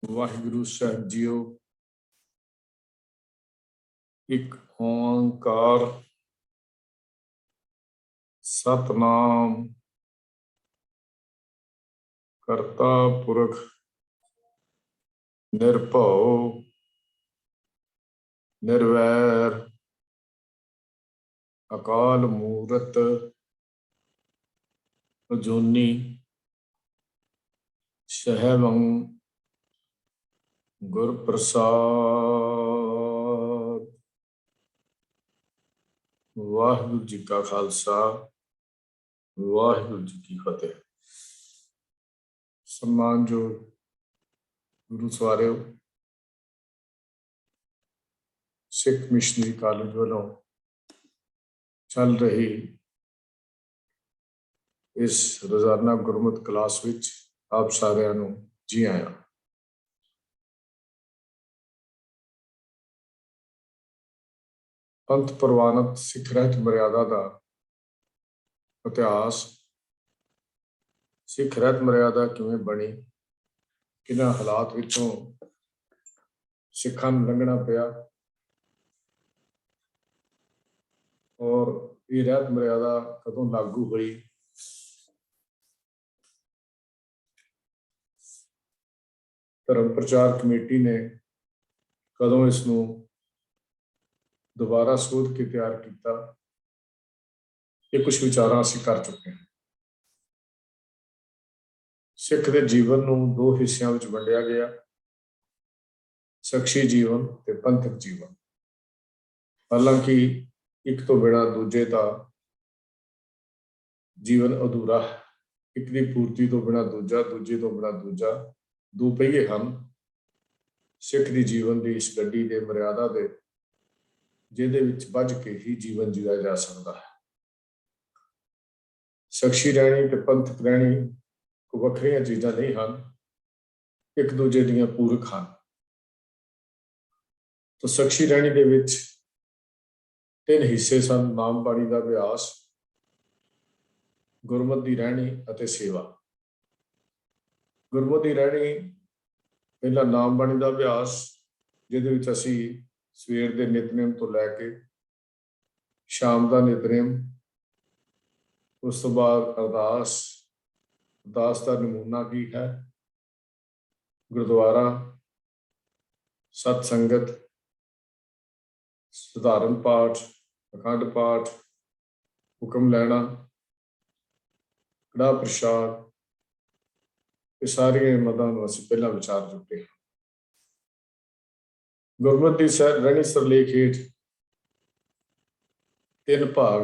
ਵਾਹਿਗੁਰੂ ਸਾਹਿਬ JIO. ਇੱਕ ਓੰਕਾਰ ਸਤਨਾਮ ਕਰਤਾ ਪੁਰਖ ਨਿਰਭਉ ਨਿਰਵੈਰ ਅਕਾਲ ਮੂਰਤ ਅਜੂਨੀ ਸਹਿਬੰ ਗੁਰ ਪ੍ਰਸਾਦ। ਵਾਹਿਗੁਰੂ ਜੀ ਕਾ ਖਾਲਸਾ, ਵਾਹਿਗੁਰੂ ਜੀ ਕੀ ਫਤਿਹ। ਸਨਮਾਨਯੋਗ ਗੁਰੂ ਸਵਾਰਿਓ, ਸਿੱਖ ਮਿਸ਼ਨਰੀ ਕਾਲਜ ਵੱਲੋਂ ਚੱਲ ਰਹੀ ਇਸ ਰੋਜ਼ਾਨਾ ਗੁਰਮਤਿ ਕਲਾਸ ਵਿੱਚ ਆਪ ਸਾਰਿਆਂ ਨੂੰ ਜੀ ਆਇਆਂ। ਪੰਥ ਪ੍ਰਵਾਨਿਤ ਸਿੱਖ ਰਹਿਤ ਮਰਿਆਦਾ ਦਾ ਇਤਿਹਾਸ, ਸਿੱਖ ਰਹਿਤ ਮਰਿਆਦਾ ਕਿਵੇਂ ਬਣੀ, ਕਿਹਨਾਂ ਹਾਲਾਤ ਵਿੱਚੋਂ ਸਿੱਖਾਂ ਨੂੰ ਲੰਘਣਾ ਪਿਆ ਔਰ ਇਹ ਰਹਿਤ ਮਰਿਆਦਾ ਕਦੋਂ ਲਾਗੂ ਹੋਈ, ਧਰਮ ਪ੍ਰਚਾਰ ਕਮੇਟੀ ਨੇ ਕਦੋਂ ਇਸ ਨੂੰ ਦੁਬਾਰਾ ਸੋਧ ਕੇ ਤਿਆਰ ਕੀਤਾ, ਇਹ ਕੁਝ ਵਿਚਾਰਾਂ ਅਸੀਂ ਕਰ ਚੁੱਕੇ ਹਾਂ। ਸਿੱਖ ਦੇ ਜੀਵਨ ਨੂੰ ਦੋ ਹਿੱਸਿਆਂ ਵਿੱਚ ਵੰਡਿਆ ਗਿਆ, ਸ਼ਖਸੀ ਜੀਵਨ ਤੇ ਪੰਥਕ ਜੀਵਨ। ਹਾਲਾਂਕਿ ਇੱਕ ਤੋਂ ਬਿਨਾਂ ਦੂਜੇ ਦਾ ਜੀਵਨ ਅਧੂਰਾ ਹੈ। ਇੱਕ ਦੀ ਪੂਰਤੀ ਤੋਂ ਬਿਨਾਂ ਦੂਜਾ, ਦੂਜੇ ਤੋਂ ਬਿਨਾਂ ਦੂਜਾ, ਦੋ ਪਹੀਏ ਹਨ ਸਿੱਖ ਦੀ ਜੀਵਨ ਦੀ ਇਸ ਗੱਡੀ ਦੇ ਮਰਿਆਦਾ ਦੇ, ਜਿਹਦੇ ਵਿੱਚ ਵੱਜ ਕੇ ਹੀ ਜੀਵਨ ਜੀਆ ਜਾ ਸਕਦਾ ਹੈ। ਸ਼ਖਸੀ ਰਹਿਣੀ ਤੇ ਪੰਥਕ ਰਹਿਣੀ ਕੋਈ ਵੱਖਰੀਆਂ ਚੀਜ਼ਾਂ ਨਹੀਂ ਹਨ, ਇੱਕ ਦੂਜੇ ਦੀਆਂ ਪੂਰਕ ਹਨ। ਤਾਂ ਸ਼ਖਸੀ ਰਹਿਣੀ ਦੇ ਵਿੱਚ ਤਿੰਨ ਹਿੱਸੇ ਸਨ: ਨਾਮ ਬਾਣੀ ਦਾ ਅਭਿਆਸ, ਗੁਰਮਤਿ ਦੀ ਰਹਿਣੀ ਅਤੇ ਸੇਵਾ। ਗੁਰਮਤਿ ਦੀ ਰਹਿਣੀ ਪਹਿਲਾਂ ਨਾਮ ਬਾਣੀ ਦਾ ਅਭਿਆਸ, ਜਿਹਦੇ ਵਿੱਚ ਅਸੀਂ ਸਵੇਰ ਦੇ ਨਿਤਨੇਮ ਤੋਂ ਲੈ ਕੇ ਸ਼ਾਮ ਦਾ ਨਿਤਨੇਮ, ਉਸ ਤੋਂ ਬਾਅਦ ਅਰਦਾਸ, ਅਰਦਾਸ ਦਾ ਨਮੂਨਾ ਕੀ ਹੈ, ਗੁਰਦੁਆਰਾ, ਸਤ ਸੰਗਤ, ਸਧਾਰਨ ਪਾਠ, ਅਖੰਡ ਪਾਠ, ਹੁਕਮ ਲੈਣਾ, ਕੜਾਹ ਪ੍ਰਸ਼ਾਦ, ਇਹ ਸਾਰੀਆਂ ਮਦਾਂ ਨੂੰ ਅਸੀਂ ਪਹਿਲਾਂ ਵਿਚਾਰ ਚੁੱਕੇ ਹਾਂ। ਗੁਰਮਤਿ ਦੀ ਰਹਿਣੀ ਸਰਲੇਖ ਹੇਠ ਤਿੰਨ ਭਾਗ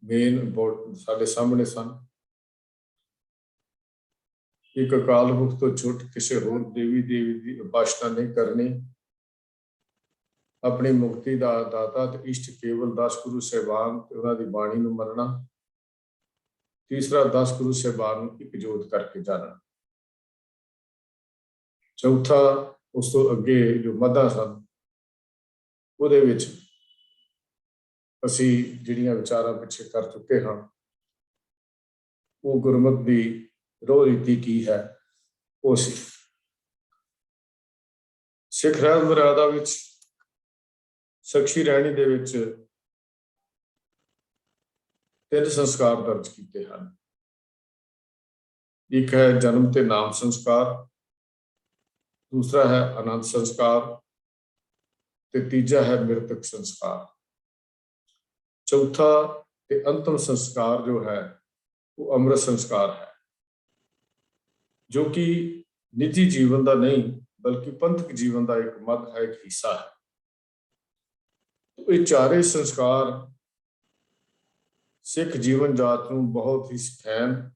ਮੇਨ ਸਾਡੇ ਸਾਹਮਣੇ ਸਨ। ਇੱਕ, ਅਕਾਲ ਮੁਖ ਤੋਂ ਛੁੱਟ ਕਿਸੇ ਹੋਰ ਦੇਵੀ ਦੀ ਉਪਾਸਨਾ ਨਹੀਂ ਕਰਨੀ, ਆਪਣੀ ਮੁਕਤੀ ਦਾ ਦਾਤਾ ਤੇ ਇਸ਼ਟ ਕੇਵਲ 10 ਗੁਰੂ ਸਾਹਿਬਾਨ ਤੇ ਉਹਨਾਂ ਦੀ ਬਾਣੀ ਨੂੰ ਮੰਨਣਾ। ਤੀਸਰਾ, 10 ਗੁਰੂ ਸਾਹਿਬਾਨ ਨੂੰ ਇੱਕ ਜੋਤ ਕਰਕੇ ਜਾਣਨਾ। ਚੌਥਾ, ਉਸ ਤੋਂ ਅੱਗੇ ਜੋ ਮੱਧਾਂ ਸਨ, ਉਹਦੇ ਵਿੱਚ ਅਸੀਂ ਜਿਹੜੀਆਂ ਵਿਚਾਰਾਂ ਪਿੱਛੇ ਕਰ ਚੁੱਕੇ ਹਾਂ, ਉਹ ਗੁਰਮਤਿ ਦੀ ਰੋਹ ਰੀਤੀ ਕੀ ਹੈ ਉਹ ਸੀ। ਸਿੱਖ ਰਹਿਤ ਮਰਿਆਦਾ ਵਿੱਚ ਸ਼ਖਸੀ ਰਹਿਣੀ ਦੇ ਵਿੱਚ ਤਿੰਨ ਸੰਸਕਾਰ ਦਰਜ ਕੀਤੇ ਹਨ। ਇੱਕ ਹੈ ਜਨਮ ਤੇ ਨਾਮ ਸੰਸਕਾਰ, ਦੂਸਰਾ ਹੈ ਆਨੰਦ ਸੰਸਕਾਰ ਤੇ ਤੀਜਾ ਹੈ ਮ੍ਰਿਤਕ ਸੰਸਕਾਰ। ਚੌਥਾ ਤੇ ਅੰਤਮ ਸੰਸਕਾਰ ਜੋ ਹੈ ਉਹ ਅੰਮ੍ਰਿਤ ਸੰਸਕਾਰ ਹੈ, ਜੋ ਕਿ ਨਿੱਜੀ ਜੀਵਨ ਦਾ ਨਹੀਂ ਬਲਕਿ ਪੰਥਕ ਜੀਵਨ ਦਾ ਇੱਕ ਮੱਧ ਹੈ, ਇੱਕ ਹਿੱਸਾ ਹੈ। ਇਹ ਚਾਰੇ ਸੰਸਕਾਰ ਸਿੱਖ ਜੀਵਨ ਜਾਤ ਨੂੰ ਬਹੁਤ ਹੀ ਸਖੈਨ,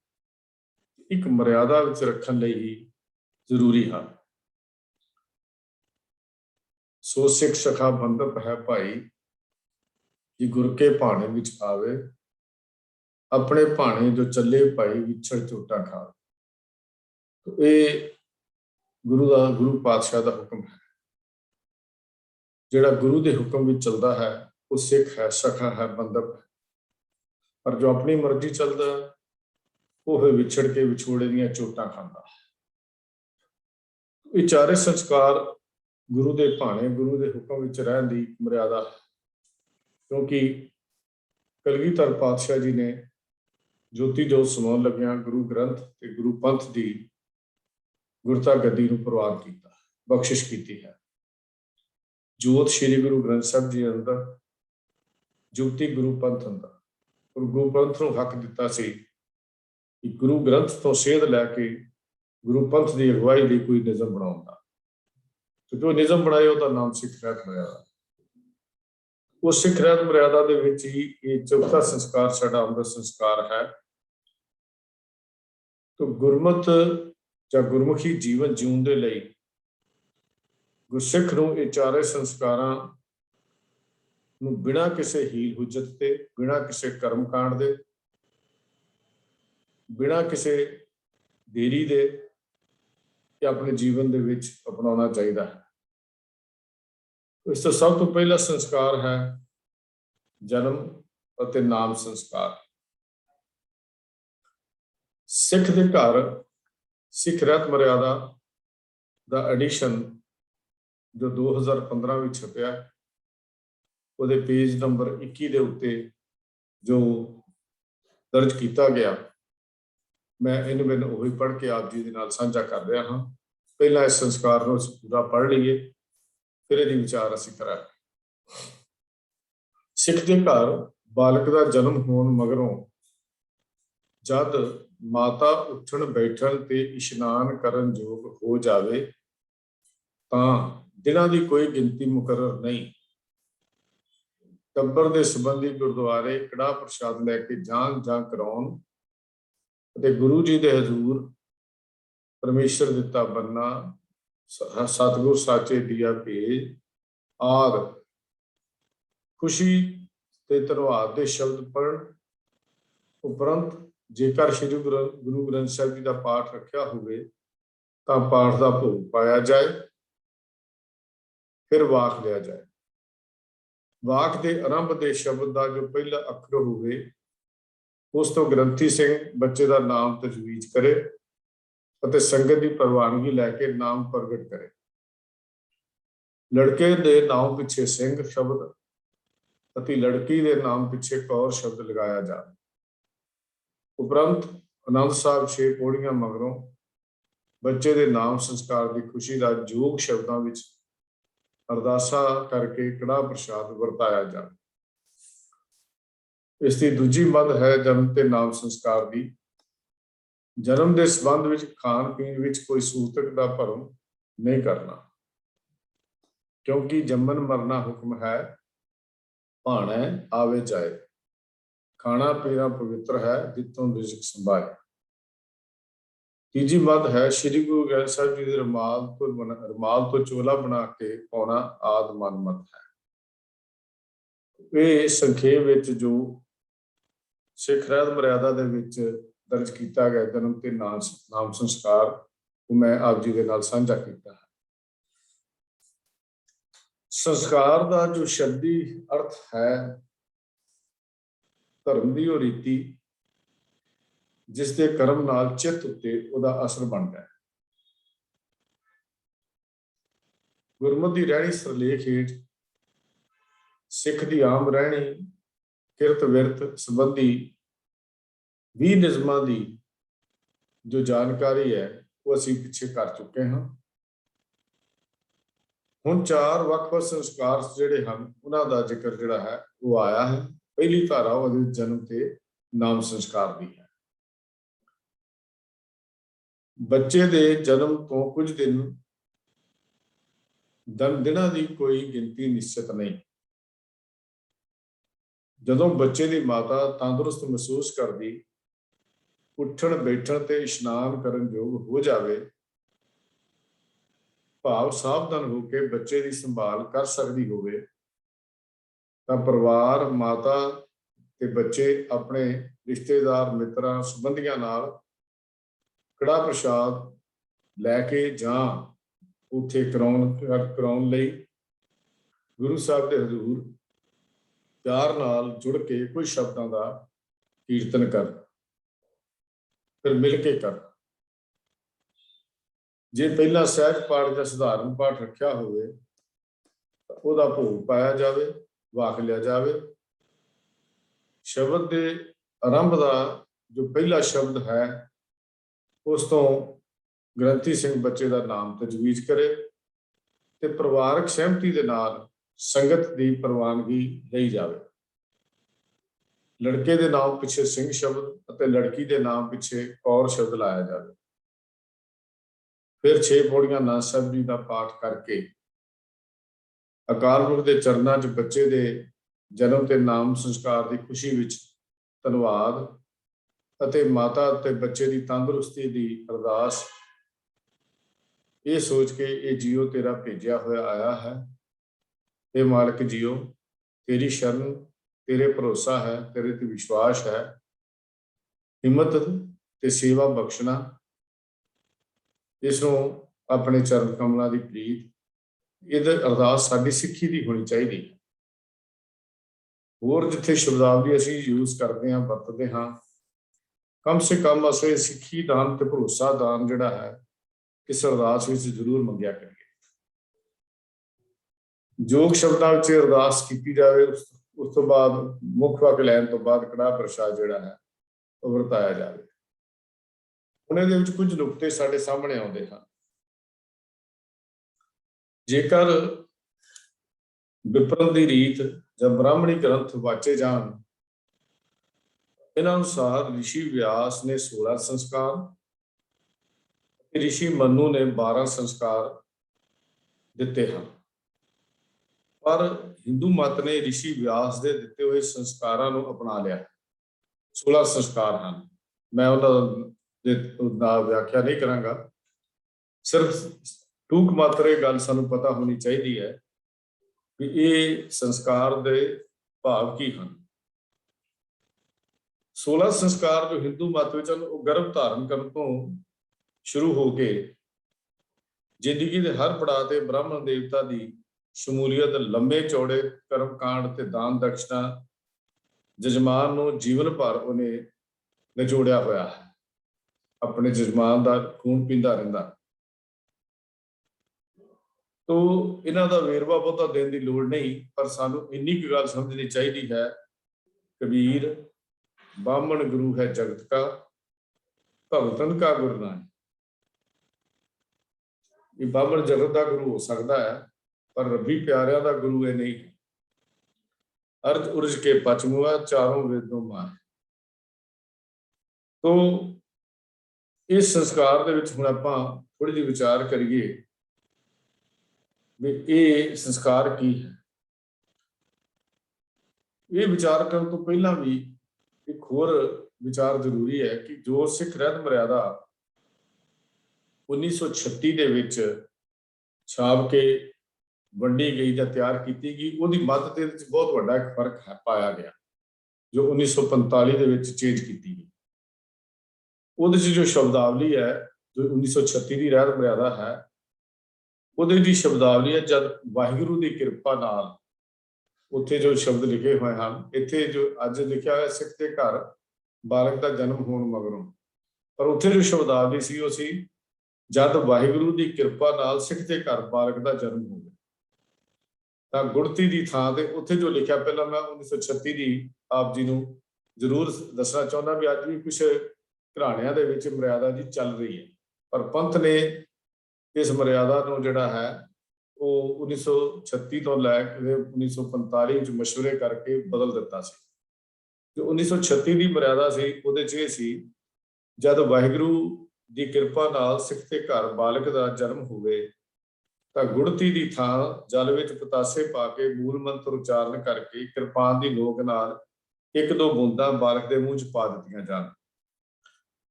ਇੱਕ ਮਰਿਆਦਾ ਵਿੱਚ ਰੱਖਣ ਲਈ ਹੀ ਜ਼ਰੂਰੀ ਹਨ। ਸੋ ਸਿੱਖ ਸਖਾ ਬੰਧਪ ਹੈ ਭਾਈ, ਕਿ ਗੁਰ ਕੇ ਭਾਣੇ ਵਿੱਚ ਆਵੇ, ਆਪਣੇ ਭਾਣੇ ਜੋ ਚੱਲੇ ਭਾਈ ਵਿਛੜ ਝੋਟਾ ਖਾਵੇ। ਇਹ ਗੁਰੂ ਪਾਤਸ਼ਾਹ ਦਾ ਹੁਕਮ ਹੈ। ਜਿਹੜਾ ਗੁਰੂ ਦੇ ਹੁਕਮ ਵਿੱਚ ਚੱਲਦਾ ਹੈ ਉਹ ਸਿੱਖ ਹੈ, ਸਖਾ ਹੈ, ਬੰਧਪ ਹੈ। ਪਰ ਜੋ ਆਪਣੀ ਮਰਜ਼ੀ ਚੱਲਦਾ ਉਹ ਵਿਛੜ ਕੇ ਵਿਛੋੜੇ ਦੀਆਂ ਚੋਟਾਂ ਖਾਂਦਾ ਹੈ। ਇਹ ਚਾਰੇ ਸੰਸਕਾਰ ਗੁਰੂ ਦੇ ਭਾਣੇ, ਗੁਰੂ ਦੇ ਹੁਕਮ ਵਿੱਚ ਰਹਿਣ ਦੀ ਮਰਿਆਦਾ ਹੈ। ਕਿਉਂਕਿ ਕਲਗੀਧਰ ਪਾਤਸ਼ਾਹ ਜੀ ਨੇ ਜੋਤੀ ਜੋਤ ਸਮਾਉਣ ਲੱਗਿਆਂ ਗੁਰੂ ਗ੍ਰੰਥ ਤੇ ਗੁਰੂ ਪੰਥ ਦੀ ਗੁਰਤਾ ਗੱਦੀ ਨੂੰ ਪ੍ਰਵਾਨ ਕੀਤਾ, ਬਖਸ਼ਿਸ਼ ਕੀਤੀ ਹੈ। ਜੋਤ ਸ੍ਰੀ ਗੁਰੂ ਗ੍ਰੰਥ ਸਾਹਿਬ ਜੀ ਅੰਦਰ, ਜੋਤੀ ਗੁਰੂ ਪੰਥ ਅੰਦਰ। ਗੁਰੂ ਪੰਥ ਨੂੰ ਹੱਕ ਦਿੱਤਾ ਸੀ ਕਿ ਗੁਰੂ ਗ੍ਰੰਥ ਤੋਂ ਸੇਧ ਲੈ ਕੇ ਗੁਰੂ ਪੰਥ ਦੀ ਅਗਵਾਈ ਲਈ ਕੋਈ ਨਿਯਮ ਬਣਾਉਣ ਦਾ, ਤੇ ਜੋ ਨਿਯਮ ਬਣਾਏ ਉਹਦਾ ਨਾਮ ਸਿੱਖ ਰਹਿਤ ਮਰਿਆਦਾ। ਉਹ ਸਿੱਖ ਰਹਿਤ ਮਰਿਆਦਾ ਦੇ ਵਿੱਚ ਹੀ ਇਹ ਚੌਥਾ ਸੰਸਕਾਰ ਸਾਡਾ ਅੰਮ੍ਰਿਤ ਸੰਸਕਾਰ ਹੈ। ਤਾਂ ਗੁਰਮਤ ਜਾਂ ਗੁਰਮੁਖੀ ਜੀਵਨ ਜਿਉਣ ਦੇ ਲਈ ਗੁਰਸਿੱਖ ਨੂੰ ਇਹ ਚਾਰੇ ਸੰਸਕਾਰਾਂ ਨੂੰ ਬਿਨਾਂ ਕਿਸੇ ਹੀਲ ਹੁਜਤ ਤੇ, ਬਿਨਾਂ ਕਿਸੇ ਕਰਮ ਕਾਂਡ ਦੇ, ਬਿਨਾਂ ਕਿਸੇ ਦੇਰੀ ਦੇ ਕਿ ਆਪਣੇ ਜੀਵਨ ਦੇ ਵਿੱਚ ਅਪਣਾਉਣਾ ਚਾਹੀਦਾ ਹੈ। ਇਸ ਤੋਂ ਸਭ ਤੋਂ ਪਹਿਲਾ ਸੰਸਕਾਰ ਹੈ ਜਨਮ ਅਤੇ ਨਾਮ ਸੰਸਕਾਰ। ਸਿੱਖ ਦੇ ਘਰ ਸਿੱਖ ਰਹਿਤ ਮਰਿਆਦਾ ਦਾ ਐਡੀਸ਼ਨ ਜੋ 2015 ਵਿੱਚ ਛਪਿਆ, ਉਹਦੇ ਪੇਜ ਨੰਬਰ 21 ਦੇ ਉੱਤੇ ਜੋ ਦਰਜ ਕੀਤਾ ਗਿਆ, ਮੈਂ ਇਹਨੂੰ ਮੈਨੂੰ ਉਹੀ ਪੜ੍ਹ ਕੇ ਆਪ ਜੀ ਦੇ ਨਾਲ ਸਾਂਝਾ ਕਰ ਰਿਹਾ ਹਾਂ। ਪਹਿਲਾਂ ਇਸ ਸੰਸਕਾਰ ਨੂੰ ਅਸੀਂ ਪੂਰਾ ਪੜ੍ਹ ਲਈਏ, ਫਿਰ ਇਹਦੀ ਵਿਚਾਰ ਅਸੀਂ ਕਰਾਂਗੇ। ਸਿੱਖ ਦੇ ਘਰ ਬਾਲਕ ਦਾ ਜਨਮ ਹੋਣ ਮਗਰੋਂ ਜਦ ਮਾਤਾ ਉੱਠਣ ਬੈਠਣ ਤੇ ਇਸ਼ਨਾਨ ਕਰਨ ਯੋਗ ਹੋ ਜਾਵੇ ਤਾਂ ਦਿਨਾਂ ਦੀ ਕੋਈ ਗਿਣਤੀ ਮੁਕਰਰ ਨਹੀਂ। ਟੱਬਰ ਦੇ ਸੰਬੰਧੀ ਗੁਰਦੁਆਰੇ ਕੜਾਹ ਪ੍ਰਸ਼ਾਦ ਲੈ ਕੇ ਜਾਣ ਜਾਂ ਕਰਾਉਣ ਅਤੇ ਗੁਰੂ ਜੀ ਦੇ ਹਜ਼ੂਰ ਪਰਮੇਸ਼ਰ ਦਿੱਤਾ ਬੰਨਾ, ਸਤਿਗੁਰ ਸਾਚੇ ਦੀਆ ਭੇਜ ਆਦਿ ਖੁਸ਼ੀ ਤੇ ਧੰਨਵਾਦ ਦੇ ਸ਼ਬਦ ਪੜ੍ਹਨ ਉਪਰੰਤ ਜੇਕਰ ਸ੍ਰੀ ਗੁਰੂ ਗ੍ਰੰਥ ਸਾਹਿਬ ਜੀ ਦਾ ਪਾਠ ਰੱਖਿਆ ਹੋਵੇ ਤਾਂ ਪਾਠ ਦਾ ਭੋਗ ਪਾਇਆ ਜਾਏ, ਫਿਰ ਵਾਕ ਲਿਆ ਜਾਏ। ਵਾਕ ਦੇ ਆਰੰਭ ਦੇ ਸ਼ਬਦ ਦਾ ਜੋ ਪਹਿਲਾ ਅੱਖਰ ਹੋਵੇ ਉਸ ਤੋਂ ਗ੍ਰੰਥੀ ਸਿੰਘ ਬੱਚੇ ਦਾ ਨਾਮ ਤਜਵੀਜ਼ ਕਰੇ ਅਤੇ ਸੰਗਤ ਦੀ ਪ੍ਰਵਾਨਗੀ ਲੈ ਕੇ ਨਾਮ ਪ੍ਰਗਟ ਕਰੇ। ਲੜਕੇ ਦੇ ਨਾਮ ਪਿੱਛੇ ਸਿੰਘ ਸ਼ਬਦ ਅਤੇ ਲੜਕੀ ਦੇ ਨਾਮ ਪਿੱਛੇ ਕੌਰ ਸ਼ਬਦ ਲਗਾਇਆ ਜਾਵੇ। ਉਪਰੰਤ ਆਨੰਦ ਸਾਹਿਬ 6 ਪੌੜੀਆਂ ਮਗਰੋਂ ਬੱਚੇ ਦੇ ਨਾਮ ਸੰਸਕਾਰ ਦੀ ਖੁਸ਼ੀ ਦਾ ਜੋਗ ਸ਼ਬਦਾਂ ਵਿੱਚ ਅਰਦਾਸਾ ਕਰਕੇ ਕੜਾਹ ਪ੍ਰਸ਼ਾਦ ਵਰਤਾਇਆ ਜਾਵੇ। ਇਸ ਦੀ ਦੂਜੀ ਮੱਦ ਹੈ ਜਨਮ ਤੇ ਨਾਮ ਸੰਸਕਾਰ ਦੀ। ਜਨਮ ਦੇ ਸੰਬੰਧ ਵਿੱਚ ਖਾਣ ਪੀਣ ਵਿੱਚ ਕੋਈ ਸੂਤਕ ਦਾ ਭਰਮ ਨਹੀਂ ਕਰਨਾ, ਕਿਉਂਕਿ ਜੰਮਣ ਮਰਨਾ ਹੁਕਮ ਹੈ, ਭਾਣਾ ਆਵੇ ਜਾਏ। ਖਾਣਾ ਪੀਣਾ ਪਵਿੱਤਰ ਹੈ, ਜਿੱਥੋਂ ਰਿਜ਼ਕ ਸੰਭਾਏ। ਤੀਜੀ ਮੱਦ ਹੈ ਸ੍ਰੀ ਗੁਰੂ ਗ੍ਰੰਥ ਸਾਹਿਬ ਜੀ ਦੇ ਰੁਮਾਲ ਤੋਂ ਚੋਲਾ ਬਣਾ ਕੇ ਪਾਉਣਾ ਆਦਿ ਮਨਮਤ ਹੈ। ਇਹ ਸੰਖੇਪ ਵਿੱਚ ਜੋ ਸਿੱਖ ਰਹਿਤ ਮਰਿਆਦਾ ਦੇ ਵਿੱਚ ਦਰਜ ਕੀਤਾ ਗਿਆ ਜਨਮ ਤੇ ਨਾਮ ਸੰਸਕਾਰ, ਉਹ ਮੈਂ ਆਪ ਜੀ ਦੇ ਨਾਲ ਸਾਂਝਾ ਕੀਤਾ ਹੈ। ਸੰਸਕਾਰ ਦਾ ਜੋ ਸ਼ਬਦੀ ਅਰਥ ਹੈ ਧਰਮ ਦੀ ਉਹ ਰੀਤੀ ਜਿਸ ਦੇ ਕਰਮ ਨਾਲ ਚਿੱਤ ਉੱਤੇ ਉਹਦਾ ਅਸਰ ਬਣਦਾ ਹੈ। ਗੁਰਮਤਿ ਦੀ ਰਹਿਣੀ ਸਰਲੇਖ ਹੇਠ ਸਿੱਖ ਦੀ ਆਮ ਰਹਿਣੀ ਕਿਰਤ ਵਿਰਤ ਸੰਬੰਧੀ 20 ਨਿਯਮਾਂ ਦੀ ਜੋ ਜਾਣਕਾਰੀ ਹੈ ਉਹ ਅਸੀਂ ਪਿੱਛੇ ਕਰ ਚੁੱਕੇ ਹਾਂ। ਹੁਣ 4 ਵੱਖ-ਵੱਖ ਸੰਸਕਾਰ ਜਿਹੜੇ ਹਨ ਉਹਨਾਂ ਦਾ ਜ਼ਿਕਰ ਜਿਹੜਾ ਹੈ ਉਹ ਆਇਆ ਹੈ। ਪਹਿਲੀ ਧਾਰਾ ਉਹਦੇ ਜਨਮ ਤੇ ਨਾਮ ਸੰਸਕਾਰ ਦੀ ਹੈ। ਬੱਚੇ ਦੇ ਜਨਮ ਤੋਂ ਕੁਝ ਦਿਨਾਂ ਦੀ ਕੋਈ ਗਿਣਤੀ ਨਿਸ਼ਚਿਤ ਨਹੀਂ। ਜਦੋਂ ਬੱਚੇ ਦੀ ਮਾਤਾ ਤੰਦਰੁਸਤ ਮਹਿਸੂਸ ਕਰਦੀ, ਉੱਠਣ ਬੈਠਣ ਤੇ ਇਸ਼ਨਾਨ ਕਰਨ ਯੋਗ ਹੋ ਜਾਵੇ, ਭਾਵ ਸਾਵਧਾਨ ਹੋ ਕੇ ਬੱਚੇ ਦੀ ਸੰਭਾਲ ਕਰ ਸਕਦੀ ਹੋਵੇ, ਤਾਂ ਪਰਿਵਾਰ, ਮਾਤਾ ਤੇ ਬੱਚੇ ਆਪਣੇ ਰਿਸ਼ਤੇਦਾਰ, ਮਿੱਤਰਾਂ, ਸੰਬੰਧੀਆਂ ਨਾਲ ਕੜਾਹ ਪ੍ਰਸ਼ਾਦ ਲੈ ਕੇ ਜਾਂ ਉੱਥੇ ਕਰਾਉਣ ਲਈ ਗੁਰੂ ਸਾਹਿਬ ਦੇ ਹਜ਼ੂਰ ਪਿਆਰ ਨਾਲ ਜੁੜ ਕੇ ਕੁਝ ਸ਼ਬਦਾਂ ਦਾ ਕੀਰਤਨ ਕਰਨਾ, ਫਿਰ ਮਿਲ ਕੇ ਕਰਨਾ। जे पहला सहज पाठ या सधारण पाठ रखा होवे तां ओहदा भोग पाया जावे, वाक लिया जावे। शब्द के आरंभ का जो पहला शब्द है उस तो ग्रंथी सिंह बच्चे का नाम तजवीज़ करे ते परिवारक सहमति के नाल संगत की प्रवानगी लई जावे। लड़के के नाम पिछे सिंह शब्द और लड़की के नाम पिछे कौर शब्द लाया जाए। फिर 6 पौड़ियां नाथ साहब जी का पाठ करके अकाल पुरख के चरणों च बच्चे के जन्म के नाम संस्कार की खुशी विच धन्यवाद अते माता ते बच्चे की तंदुरुस्ती की अरदास ये सोच के ये जियो तेरा भेजा होया आया है, ये मालिक जियो तेरी शरण तेरे भरोसा है, तेरे ते विश्वास है, हिम्मत ते सेवा बख्शना। इसनों अपने चरण कमलों की प्रीत ये अरदास साडी सिक्खी की होनी चाहिए। होर जिथे शब्दावली असीं यूज करते हैं वरतते हाँ, कम से कम असें सिक्खी दान ते भरोसा दान जिहड़ा है इस अरदास विच जरूर मंगिया करिए। जोग शब्दां विच अरदास की जाए उस तो बाद मुख वाक लैन तो बाद कड़ाह प्रसाद जिहड़ा है वो वरताया जाए। हुण इहदे विच कुछ नुकते साडे सामने आउंदे हन। जेकर विप्रन की रीत जब ब्राह्मणी ग्रंथ वाचे जान इन अनुसार ऋषि व्यास ने 16 संस्कार, ऋषि मनु ने 12 संस्कार दिते हैं। पर हिंदू मत ने ऋषि व्यास के दिते हुए संस्कारों को अपना लिया। 16 संस्कार हैं। मैं उन्होंने व्याख्या नहीं करांगा, सिर्फ टूक मात्र गल सानू पता होनी चाहिए है कि ये संस्कार के भाव की हैं। 16 संस्कार जो हिंदू मत में गर्भ धारण करने तो शुरू हो के जिंदगी के हर पड़ाव से ब्राह्मण देवता की शमूलीयत, लंबे चौड़े कर्म कांड ते दान दक्षिणा जजमान को जीवन भर उन्हें निचोड़िया होया है, अपने जजमान का खून पींदा रहिंदा। तो इन्हां दा वेरवा बहुता देने की लोड़ नहीं, पर सानू इन्नी की गल समझनी चाहिए है। कबीर बामण गुरु है जगत का, भगतन का गुरु नानक। ये बामण जगत का गुरु हो सकता है, पर रब्बी प्यारिया का गुरु है नहीं। अर्ज उर्ज के पचमुआ चारों वेदों मार। तो इस संस्कार दे विच हुण आपां थोड़ी जी विचार करिए भी ये संस्कार की है। ये विचार करने तो पहला भी एक होर विचार जरूरी है कि जो सिख रहत मर्यादा 1936 दे विच छाप के वंडी गई या तैयार की गई, उसकी मत के बहुत बड़ा एक फर्क है पाया गया जो 1945 दे विच चेंज की गई। उहदे जो शब्दावली है जो 1936 की रहत मर्यादा है, उहदे दी शब्दावली है जब वाहिगुरू की कृपा नाल उत्थे जो शब्द लिखे हुए हैं, इत्थे जो अज लिखा है सिख के घर बालक का जन्म होने मगरों, पर उत्थे जो शब्दावली सी वो सी जद वाहिगुरू की कृपा नाल सिख के घर बालक का जन्म हो गया। तो गुड़ती की थां ते उत्थे जो लिखा, पहला मैं 1936 की आप जी को जरूर दसना चाहना भी अज भी कुछ घराणियां दे विच मर्यादा जी चल रही है, पर पंथ ने इस मर्यादा को जिहड़ा है वो 1936 तो लैके 1945 मशवरे करके बदल दिता सी। जो 1936 की मर्यादा सी उहदे च इह सी जद वाहिगुरू की कृपा नाल सिख के घर बालक का जन्म होवे तां गुड़ती की थां जल विच पतासे पा के मूल मंत्र उच्चारण करके कृपान की नोक नाल 1-2 बूंदां बालक के मूँह च पा दित्तियां जाण,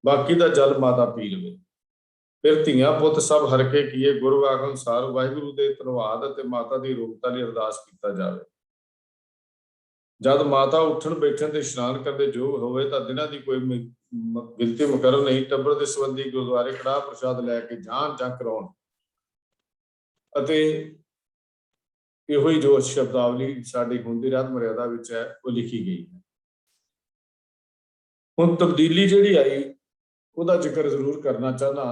बाकी का जल माता पी लवे। फिर धियां पुत सब हरके किए गुरु आख अनुसार वाहिगुरू के धन्यवाद ते माता की रोगता लई अरदास कीता जावे। जद माता उठन बैठन ते इशनान करने योग होवे तां दिनां दी कोई गिनती मुकरर नहीं, टब्बर दे संबंधी गुरुद्वारे कड़ाह प्रसाद लैके जान जां कराउण अते इहो ही जो शब्दावली साडी हुण दी रहत मर्यादा विच है वो लिखी गई है। हुण तब्दीली जिहड़ी आई ਉਹਦਾ ਜ਼ਿਕਰ ਜ਼ਰੂਰ ਕਰਨਾ ਚਾਹਨਾ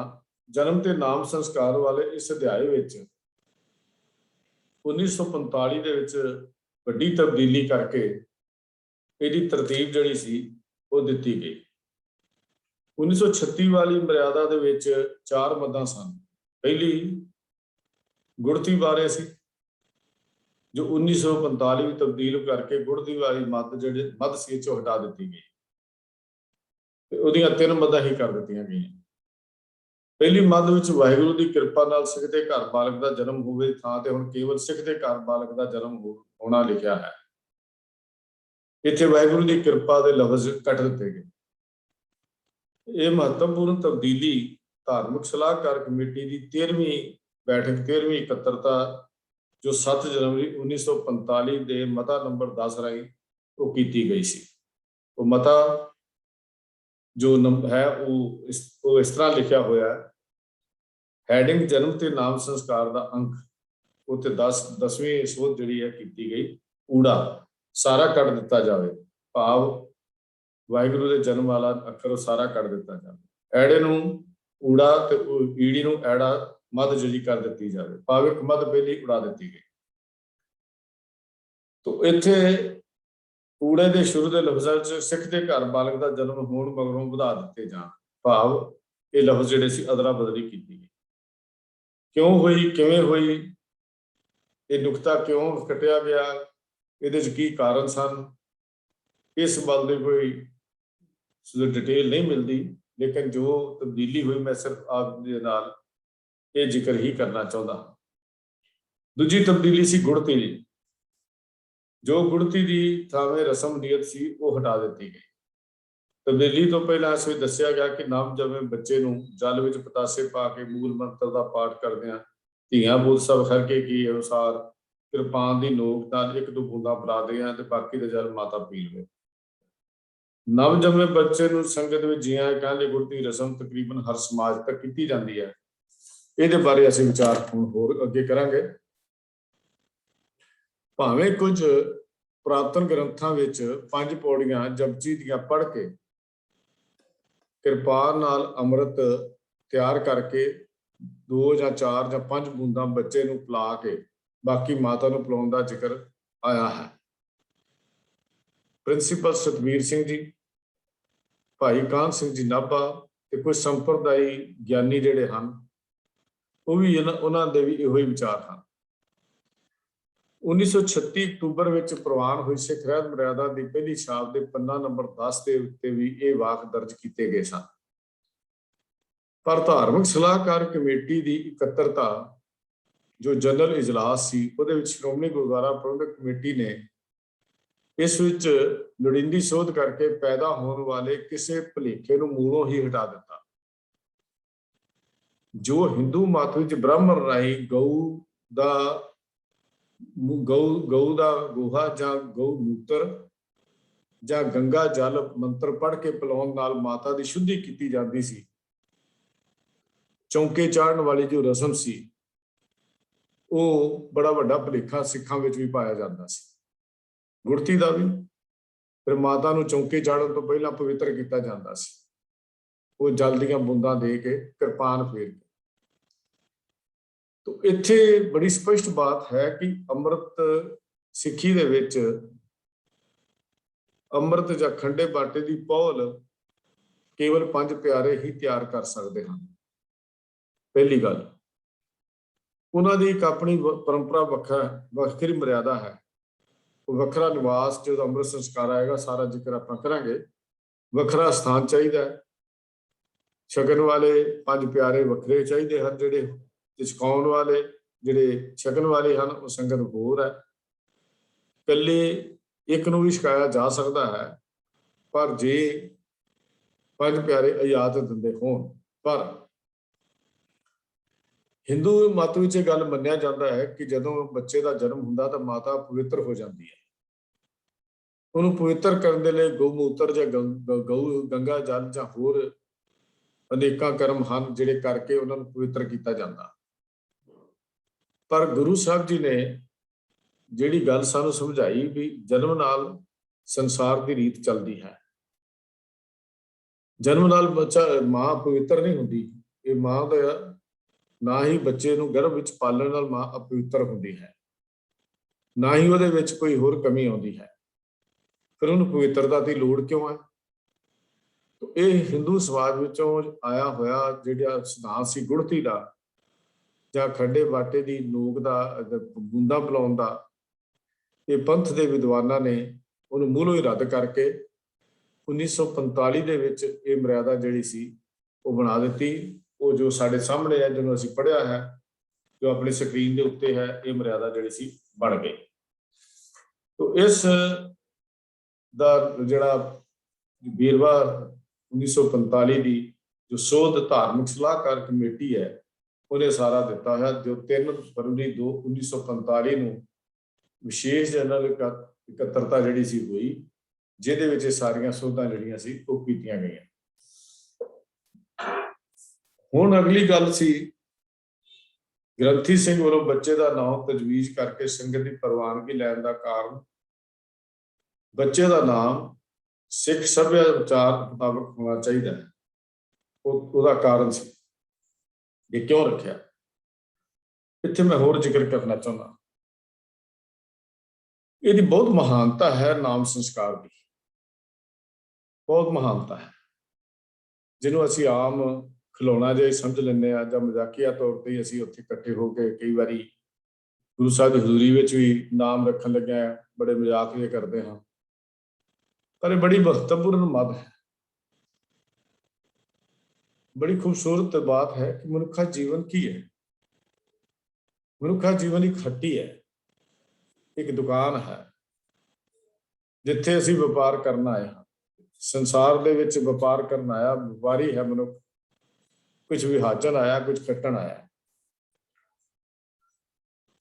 ਜਨਮ ਤੇ ਨਾਮ ਸੰਸਕਾਰ ਵਾਲੇ ਇਸ ਅਧਿਆਏ ਵਿੱਚ 1945 ਦੇ ਵਿੱਚ ਵੱਡੀ ਤਬਦੀਲੀ ਕਰਕੇ ਇਹਦੀ ਤਰਤੀਬ ਜਿਹੜੀ ਸੀ ਉਹ ਦਿੱਤੀ ਗਈ। 1936 ਵਾਲੀ ਮਰਿਆਦਾ ਦੇ ਵਿੱਚ 4 ਮੱਦਾਂ ਸਨ। ਪਹਿਲੀ ਗੁੜਤੀ ਬਾਰੇ ਸੀ, ਜੋ 1945 ਵਿੱਚ ਤਬਦੀਲ ਕਰਕੇ ਗੁੜਤੀ ਵਾਲੀ ਮੱਦ ਜਿਹੜੇ ਮੱਦ ਸੀ ਚੋਂ ਹਟਾ ਦਿੱਤੀ ਗਈ ਤੇ ਉਹਦੀਆਂ 3 ਮੱਦਾਂ ਹੀ ਕਰ ਦਿੱਤੀਆਂ ਗਈਆਂ। ਪਹਿਲੀ ਮੱਦ ਵਿੱਚ ਵਾਹਿਗੁਰੂ ਦੀ ਕਿਰਪਾ ਨਾਲ ਸਿੱਖ ਦੇ ਘਰ ਬਾਲਕ ਦਾ ਜਨਮ ਹੋਵੇ ਥਾਂ ਤੇ ਹੁਣ ਕੇਵਲ ਸਿੱਖ ਦੇ ਘਰ ਬਾਲਕ ਦਾ ਜਨਮ ਹੋਣਾ ਲਿਖਿਆ ਹੈ। ਇੱਥੇ ਵਾਹਿਗੁਰੂ ਦੀ ਕਿਰਪਾ ਦੇ ਲਫ਼ਜ਼ ਕੱਟ ਦਿੱਤੇ ਗਏ। ਇਹ ਮਹੱਤਵਪੂਰਨ ਤਬਦੀਲੀ ਧਾਰਮਿਕ ਸਲਾਹਕਾਰ ਕਮੇਟੀ ਦੀ 13ਵੀਂ ਬੈਠਕ 13ਵੀਂ ਇਕੱਤਰਤਾ ਜੋ 7 ਜਨਵਰੀ 1945 ਦੇ ਮਤਾ ਨੰਬਰ 10 ਰਾਹੀਂ ਉਹ ਕੀਤੀ ਗਈ ਸੀ। ਉਹ ਮਤਾ ਜੋ ਹੈ ਉਹ ਇਸ ਤਰ੍ਹਾਂ ਲਿਖਿਆ ਹੋਇਆ ਹੈ, ਹੈਡਿੰਗ ਜਨਮ ਤੇ ਨਾਮ ਸੰਸਕਾਰ ਦਾ ਅੰਕ ਉੱਤੇ 10ਵੀਂ ਸੋਧ ਜਿਹੜੀ ਹੈ ਕੀਤੀ ਗਈ, ਊੜਾ ਸਾਰਾ ਕੱਢ ਦਿੱਤਾ ਜਾਵੇ, ਭਾਵ ਵਾਹਿਗੁਰੂ ਦੇ ਜਨਮ ਵਾਲਾ ਅੱਖਰ ਉਹ ਸਾਰਾ ਕੱਢ ਦਿੱਤਾ ਜਾਵੇ। ਐੜੇ ਨੂੰ ਊੜਾ ਤੇ ਈੜੀ ਨੂੰ ਐੜਾ ਮੱਧ ਜਿਹੜੀ ਕਰ ਦਿੱਤੀ ਜਾਵੇ, ਭਾਵ ਇੱਕ ਮੱਧ ਪਹਿਲੀ ਉਡਾ ਦਿੱਤੀ ਗਈ। ਤੋ ਇੱਥੇ ਊੜੇ ਦੇ ਸ਼ੁਰੂ ਦੇ ਲਫ਼ਜ਼ਾਂ 'ਚ ਸਿੱਖ ਦੇ ਘਰ ਬਾਲਕ ਦਾ ਜਨਮ ਹੋਣ ਮਗਰੋਂ ਵਧਾ ਦਿੱਤੇ ਜਾਣ, ਭਾਵ ਇਹ ਲਫ਼ਜ਼ ਜਿਹੜੇ ਸੀ ਅਦਲਾ ਬਦਲੀ ਕੀਤੀ ਗਈ। ਕਿਉਂ ਹੋਈ, ਕਿਵੇਂ ਹੋਈ, ਇਹ ਨੁਕਤਾ ਕਿਉਂ ਕੱਟਿਆ ਗਿਆ, ਇਹਦੇ 'ਚ ਕੀ ਕਾਰਨ ਸਨ, ਇਸ ਵੱਲ ਦੀ ਕੋਈ ਡਿਟੇਲ ਨਹੀਂ ਮਿਲਦੀ, ਲੇਕਿਨ ਜੋ ਤਬਦੀਲੀ ਹੋਈ ਮੈਂ ਸਿਰਫ ਆਪ ਦੇ ਨਾਲ ਇਹ ਜ਼ਿਕਰ ਹੀ ਕਰਨਾ ਚਾਹੁੰਦਾ। ਦੂਜੀ ਤਬਦੀਲੀ ਸੀ ਗੁੜਤੀ ਦੀ। ਜੋ ਗੁੜਤੀ ਦੀ ਥਾਵੇਂ ਰਸਮ ਨੀਅਤ ਸੀ ਉਹ ਹਟਾ ਦਿੱਤੀ ਗਈ। ਤਬਦੀਲੀ ਤੋਂ ਪਹਿਲਾਂ ਇਸ ਵਿੱਚ ਦੱਸਿਆ ਗਿਆ ਕਿ ਨਵਜੰਮੇ ਬੱਚੇ ਨੂੰ ਜਲ ਵਿੱਚ ਪਤਾਸੇ ਪਾ ਕੇ ਮੂਲ ਮੰਤਰ ਦਾ ਪਾਠ ਕਰਦਿਆਂ ਧੀਆਂ ਬੁੱਧ ਸਭ ਖਰਕੇ ਕੀ ਅਨੁਸਾਰ ਕਿਰਪਾਨ ਦੀ ਨੋਕ ਨਾਲ 1-2 ਬੂੰਦਾਂ ਪਿਲਾ ਦਿਆਂ ਤੇ ਬਾਕੀ ਦਾ ਜਲ ਮਾਤਾ ਪੀ ਲਵੇ। ਨਵਜੰਮੇ ਬੱਚੇ ਨੂੰ ਸੰਗਤ ਵਿੱਚ ਜੀਆਂ ਕਹਿਣ ਲਈ ਗੁੜਤੀ ਰਸਮ ਤਕਰੀਬਨ ਹਰ ਸਮਾਜ ਤੱਕ ਕੀਤੀ ਜਾਂਦੀ ਹੈ। ਇਹਦੇ ਬਾਰੇ ਅਸੀਂ ਵਿਚਾਰ ਹੁਣ ਹੋਰ ਅੱਗੇ ਕਰਾਂਗੇ। ਭਾਵੇਂ ਕੁਝ ਪੁਰਾਤਨ ਗ੍ਰੰਥਾਂ ਵਿੱਚ 5 ਪੌੜੀਆਂ ਜਪਜੀ ਦੀਆਂ ਪੜ੍ਹ ਕੇ ਕਿਰਪਾਨ ਨਾਲ ਅੰਮ੍ਰਿਤ ਤਿਆਰ ਕਰਕੇ 2 ਜਾਂ 4 ਜਾਂ 5 ਬੂੰਦਾਂ ਬੱਚੇ ਨੂੰ ਪਿਲਾ ਕੇ ਬਾਕੀ ਮਾਤਾ ਨੂੰ ਪਿਲਾਉਣ ਦਾ ਜ਼ਿਕਰ ਆਇਆ ਹੈ। ਪ੍ਰਿੰਸੀਪਲ ਸਤਵੀਰ ਸਿੰਘ ਜੀ, ਭਾਈ ਕਾਹਨ ਸਿੰਘ ਜੀ ਨਾਭਾ ਤੇ ਕੁਝ ਸੰਪਰਦਾਈ ਗਿਆਨੀ ਜਿਹੜੇ ਹਨ ਉਹ ਵੀ ਉਹਨਾਂ ਦੇ ਵੀ ਇਹੋ ਹੀ ਵਿਚਾਰ ਹਨ। 1936 ਅਕਤੂਬਰ ਵਿੱਚ ਪ੍ਰਵਾਨ ਹੋਈ ਸਿੱਖ ਰਹਿਤ ਮਰਿਆਦਾ ਦੀ ਪਹਿਲੀ ਛਾਪ ਦੇ ਪੰਨਾ ਨੰਬਰ 10 ਦੇ ਉੱਤੇ ਵੀ ਇਹ ਵਾਕ ਦਰਜ ਕੀਤੇ ਗਏ ਸਨ। ਪਰ ਧਾਰਮਿਕ ਸਲਾਹਕਾਰ ਕਮੇਟੀ ਦੀ ਇਕੱਤਰਤਾ ਜੋ ਜਨਰਲ ਇਜਲਾਸ ਸੀ ਉਹਦੇ ਵਿੱਚ ਸ਼੍ਰੋਮਣੀ ਗੁਰਦੁਆਰਾ ਪ੍ਰਬੰਧਕ ਕਮੇਟੀ ਨੇ ਇਸ ਵਿੱਚ ਲੋੜੀਂਦੀ ਸੋਧ ਕਰਕੇ ਪੈਦਾ ਹੋਣ ਵਾਲੇ ਕਿਸੇ ਭੁਲੇਖੇ ਨੂੰ ਮੂਲੋਂ ਹੀ ਹਟਾ ਦਿੱਤਾ। ਜੋ ਹਿੰਦੂ ਮਤ ਵਿੱਚ ਬ੍ਰਾਹਮਣ ਰਾਹੀਂ ਗਊ ਦਾ ਗੋਹਾ ਜਾਂ ਗਊ ਮੂਤਰ ਜਾਂ ਗੰਗਾ ਜਲ ਮੰਤਰ ਪੜ੍ਹ ਕੇ ਪਿਲਾਉਣ ਨਾਲ ਮਾਤਾ ਦੀ ਸ਼ੁੱਧੀ ਕੀਤੀ ਜਾਂਦੀ ਸੀ, ਚੌਂਕੇ ਚਾੜਨ ਵਾਲੀ ਜੋ ਰਸਮ ਸੀ ਉਹ ਬੜਾ ਵੱਡਾ ਭੁਲੇਖਾ ਸਿੱਖਾਂ ਵਿੱਚ ਵੀ ਪਾਇਆ ਜਾਂਦਾ ਸੀ। ਗੁੜਤੀ ਦਾ ਵੀ ਫਿਰ ਮਾਤਾ ਨੂੰ ਚੌਂਕੇ ਚਾੜਨ ਤੋਂ ਪਹਿਲਾਂ ਪਵਿੱਤਰ ਕੀਤਾ ਜਾਂਦਾ ਸੀ, ਉਹ ਜਲ ਦੀਆਂ ਬੂੰਦਾਂ ਦੇ ਕੇ ਕਿਰਪਾਨ ਫੇਰ ਕੇ। ਤੋ ਇੱਥੇ ਬੜੀ ਸਪਸ਼ਟ ਬਾਤ ਹੈ ਕਿ ਅੰਮ੍ਰਿਤ ਸਿੱਖੀ ਦੇ ਵਿੱਚ ਅੰਮ੍ਰਿਤ ਜਾਂ ਖੰਡੇ ਬਾਟੇ ਦੀ ਪੌਲ ਕੇਵਲ 5 ਪਿਆਰੇ ਹੀ ਤਿਆਰ ਕਰ ਸਕਦੇ ਹਨ। ਪਹਿਲੀ ਗੱਲ, ਉਹਨਾਂ ਦੀ ਇੱਕ ਆਪਣੀ ਪਰੰਪਰਾ ਵੱਖਰੀ ਮਰਿਆਦਾ ਹੈ, ਉਹ ਵੱਖਰਾ ਨਿਵਾਸ ਜਦੋਂ ਅੰਮ੍ਰਿਤ ਸੰਸਕਾਰ ਆਏਗਾ ਸਾਰਾ ਜ਼ਿਕਰ ਆਪਾਂ ਕਰਾਂਗੇ। ਵੱਖਰਾ ਸਥਾਨ ਚਾਹੀਦਾ ਹੈ, ਛਕਣ ਵਾਲੇ 5 ਪਿਆਰੇ ਵੱਖਰੇ ਚਾਹੀਦੇ ਹਨ, ਜਿਹੜੇ ਛਕਾਉਣ ਵਾਲੇ ਜਿਹੜੇ ਛਕਣ ਵਾਲੇ ਹਨ ਉਹ ਸੰਗਤ ਹੋਰ ਹੈ। ਇਕੱਲੇ ਇੱਕ ਨੂੰ ਵੀ ਛਕਾਇਆ ਜਾ ਸਕਦਾ ਹੈ, ਪਰ ਜੇ 5 ਪਿਆਰੇ ਇਜਾਜ਼ਤ ਦਿੰਦੇ ਹੋਣ। ਪਰ ਹਿੰਦੂ ਮਤ ਵਿੱਚ ਇਹ ਗੱਲ ਮੰਨਿਆ ਜਾਂਦਾ ਹੈ ਕਿ ਜਦੋਂ ਬੱਚੇ ਦਾ ਜਨਮ ਹੁੰਦਾ ਤਾਂ ਮਾਤਾ ਪਵਿੱਤਰ ਹੋ ਜਾਂਦੀ ਹੈ। ਉਹਨੂੰ ਪਵਿੱਤਰ ਕਰਨ ਦੇ ਲਈ ਗਊਮੂਤਰ ਜਾਂ ਗੰਗਾ ਜਲ ਜਾਂ ਹੋਰ ਅਨੇਕਾਂ ਕਰਮ ਹਨ ਜਿਹੜੇ ਕਰਕੇ ਉਹਨਾਂ ਨੂੰ ਪਵਿੱਤਰ ਕੀਤਾ ਜਾਂਦਾ। ਪਰ ਗੁਰੂ ਸਾਹਿਬ ਜੀ ਨੇ ਜਿਹੜੀ ਗੱਲ ਸਾਨੂੰ ਸਮਝਾਈ ਵੀ ਜਨਮ ਨਾਲ ਸੰਸਾਰ ਦੀ ਰੀਤ ਚੱਲਦੀ ਹੈ, ਜਨਮ ਨਾਲ ਬੱਚਾ ਮਾਂ ਪਵਿੱਤਰ ਨਹੀਂ ਹੁੰਦੀ, ਇਹ ਮਾਂ ਦਾ ਨਾ ਹੀ ਬੱਚੇ ਨੂੰ ਗਰਭ ਵਿੱਚ ਪਾਲਣ ਨਾਲ ਮਾਂ ਅਪਵਿੱਤਰ ਹੁੰਦੀ ਹੈ, ਨਾ ਹੀ ਉਹਦੇ ਵਿੱਚ ਕੋਈ ਹੋਰ ਕਮੀ ਆਉਂਦੀ ਹੈ। ਫਿਰ ਉਹਨੂੰ ਪਵਿੱਤਰਤਾ ਦੀ ਲੋੜ ਕਿਉਂ ਹੈ? ਇਹ ਹਿੰਦੂ ਸਮਾਜ ਵਿੱਚੋਂ ਆਇਆ ਹੋਇਆ ਜਿਹੜਾ ਸਿਧਾਂਤ ਸੀ ਗੁੜਤੀ ਦਾ ਜਾਂ ਖੰਡੇ ਬਾਟੇ ਦੀ ਨੋਕ ਦਾ ਬੂੰਦਾਂ ਪਿਲਾਉਣ ਦਾ, ਇਹ ਪੰਥ ਦੇ ਵਿਦਵਾਨਾਂ ਨੇ ਉਹਨੂੰ ਮੂਲੋਂ ਹੀ ਰੱਦ ਕਰਕੇ 1945 ਦੇ ਵਿੱਚ ਇਹ ਮਰਿਆਦਾ ਜਿਹੜੀ ਸੀ ਉਹ ਬਣਾ ਦਿੱਤੀ। ਉਹ ਜੋ ਸਾਡੇ ਸਾਹਮਣੇ ਹੈ, ਜਿਹਨੂੰ ਅਸੀਂ ਪੜ੍ਹਿਆ ਹੈ, ਜੋ ਆਪਣੀ ਸਕਰੀਨ ਦੇ ਉੱਤੇ ਹੈ, ਇਹ ਮਰਿਆਦਾ ਜਿਹੜੀ ਸੀ ਬਣ ਗਈ। ਤੋ ਇਸ ਦਾ ਜਿਹੜਾ ਵੇਰਵਾ 1945 ਦੀ ਜੋ ਸੋਧ ਧਾਰਮਿਕ ਸਲਾਹਕਾਰ ਕਮੇਟੀ ਹੈ ਉਹਨੇ ਸਾਰਾ ਦਿੱਤਾ ਹੈ, ਜੋ 3 ਫਰਵਰੀ 1945 ਨੂੰ ਵਿਸ਼ੇਸ਼ ਜਨਰਲ ਇਕੱਤਰਤਾ ਜਿਹੜੀ ਸੀ ਹੋਈ, ਜਿਹਦੇ ਵਿੱਚ ਇਹ ਸਾਰੀਆਂ ਸੋਧਾਂ ਜਿਹੜੀਆਂ ਸੀ ਉਹ ਕੀਤੀਆਂ ਗਈਆਂ। ਹੁਣ ਅਗਲੀ ਗੱਲ ਸੀ ਗ੍ਰੰਥੀ ਸਿੰਘ ਵੱਲੋਂ ਬੱਚੇ ਦਾ ਨਾਮ ਤਜਵੀਜ਼ ਕਰਕੇ ਸੰਗਤ ਦੀ ਪ੍ਰਵਾਨਗੀ ਲੈਣ ਦਾ ਕਾਰਨ ਬੱਚੇ ਦਾ ਨਾਮ ਸਿੱਖ ਸੱਭਿਆਚਾਰ ਮੁਤਾਬਕ ਹੋਣਾ ਚਾਹੀਦਾ ਹੈ। ਉਹਦਾ ਕਾਰਨ ਸੀ ਇਹ ਕਿਉਂ ਰੱਖਿਆ, ਇੱਥੇ ਮੈਂ ਹੋਰ ਜ਼ਿਕਰ ਕਰਨਾ ਚਾਹੁੰਦਾ। ਇਹਦੀ ਬਹੁਤ ਮਹਾਨਤਾ ਹੈ, ਨਾਮ ਸੰਸਕਾਰ ਦੀ ਬਹੁਤ ਮਹਾਨਤਾ ਹੈ, ਜਿਹਨੂੰ ਅਸੀਂ ਆਮ ਖਿਲੌਣਾ ਜਿਹਾ ਸਮਝ ਲੈਂਦੇ ਹਾਂ ਜਾਂ ਮਜ਼ਾਕੀਆ ਤੌਰ ਤੇ ਅਸੀਂ ਉੱਥੇ ਇਕੱਠੇ ਹੋ ਕੇ ਕਈ ਵਾਰੀ ਗੁਰੂ ਸਾਹਿਬ ਦੀ ਹਜ਼ੂਰੀ ਵਿੱਚ ਵੀ ਨਾਮ ਰੱਖਣ ਲੱਗਿਆ ਬੜੇ ਮਜ਼ਾਕ ਜਿਹੇ ਕਰਦੇ ਹਾਂ, ਪਰ ਇਹ ਬੜੀ ਮਹੱਤਵਪੂਰਨ ਮੱਦ ਹੈ। ਬੜੀ ਖੂਬਸੂਰਤ ਬਾਤ ਹੈ ਕਿ ਮਨੁੱਖਾ ਜੀਵਨ ਕੀ ਹੈ। ਮਨੁੱਖਾ ਜੀਵਨ ਇੱਕ ਹੱਟੀ ਹੈ, ਇੱਕ ਦੁਕਾਨ ਹੈ, ਜਿੱਥੇ ਅਸੀਂ ਵਪਾਰ ਕਰਨ ਆਏ ਹਾਂ। ਸੰਸਾਰ ਦੇ ਵਿੱਚ ਵਪਾਰ ਕਰਨ ਆਇਆ ਵਪਾਰੀ ਹੈ ਮਨੁੱਖ, ਕੁਝ ਵਿਹਾਜਨ ਆਇਆ, ਕੁਝ ਕੱਟਣ ਆਇਆ।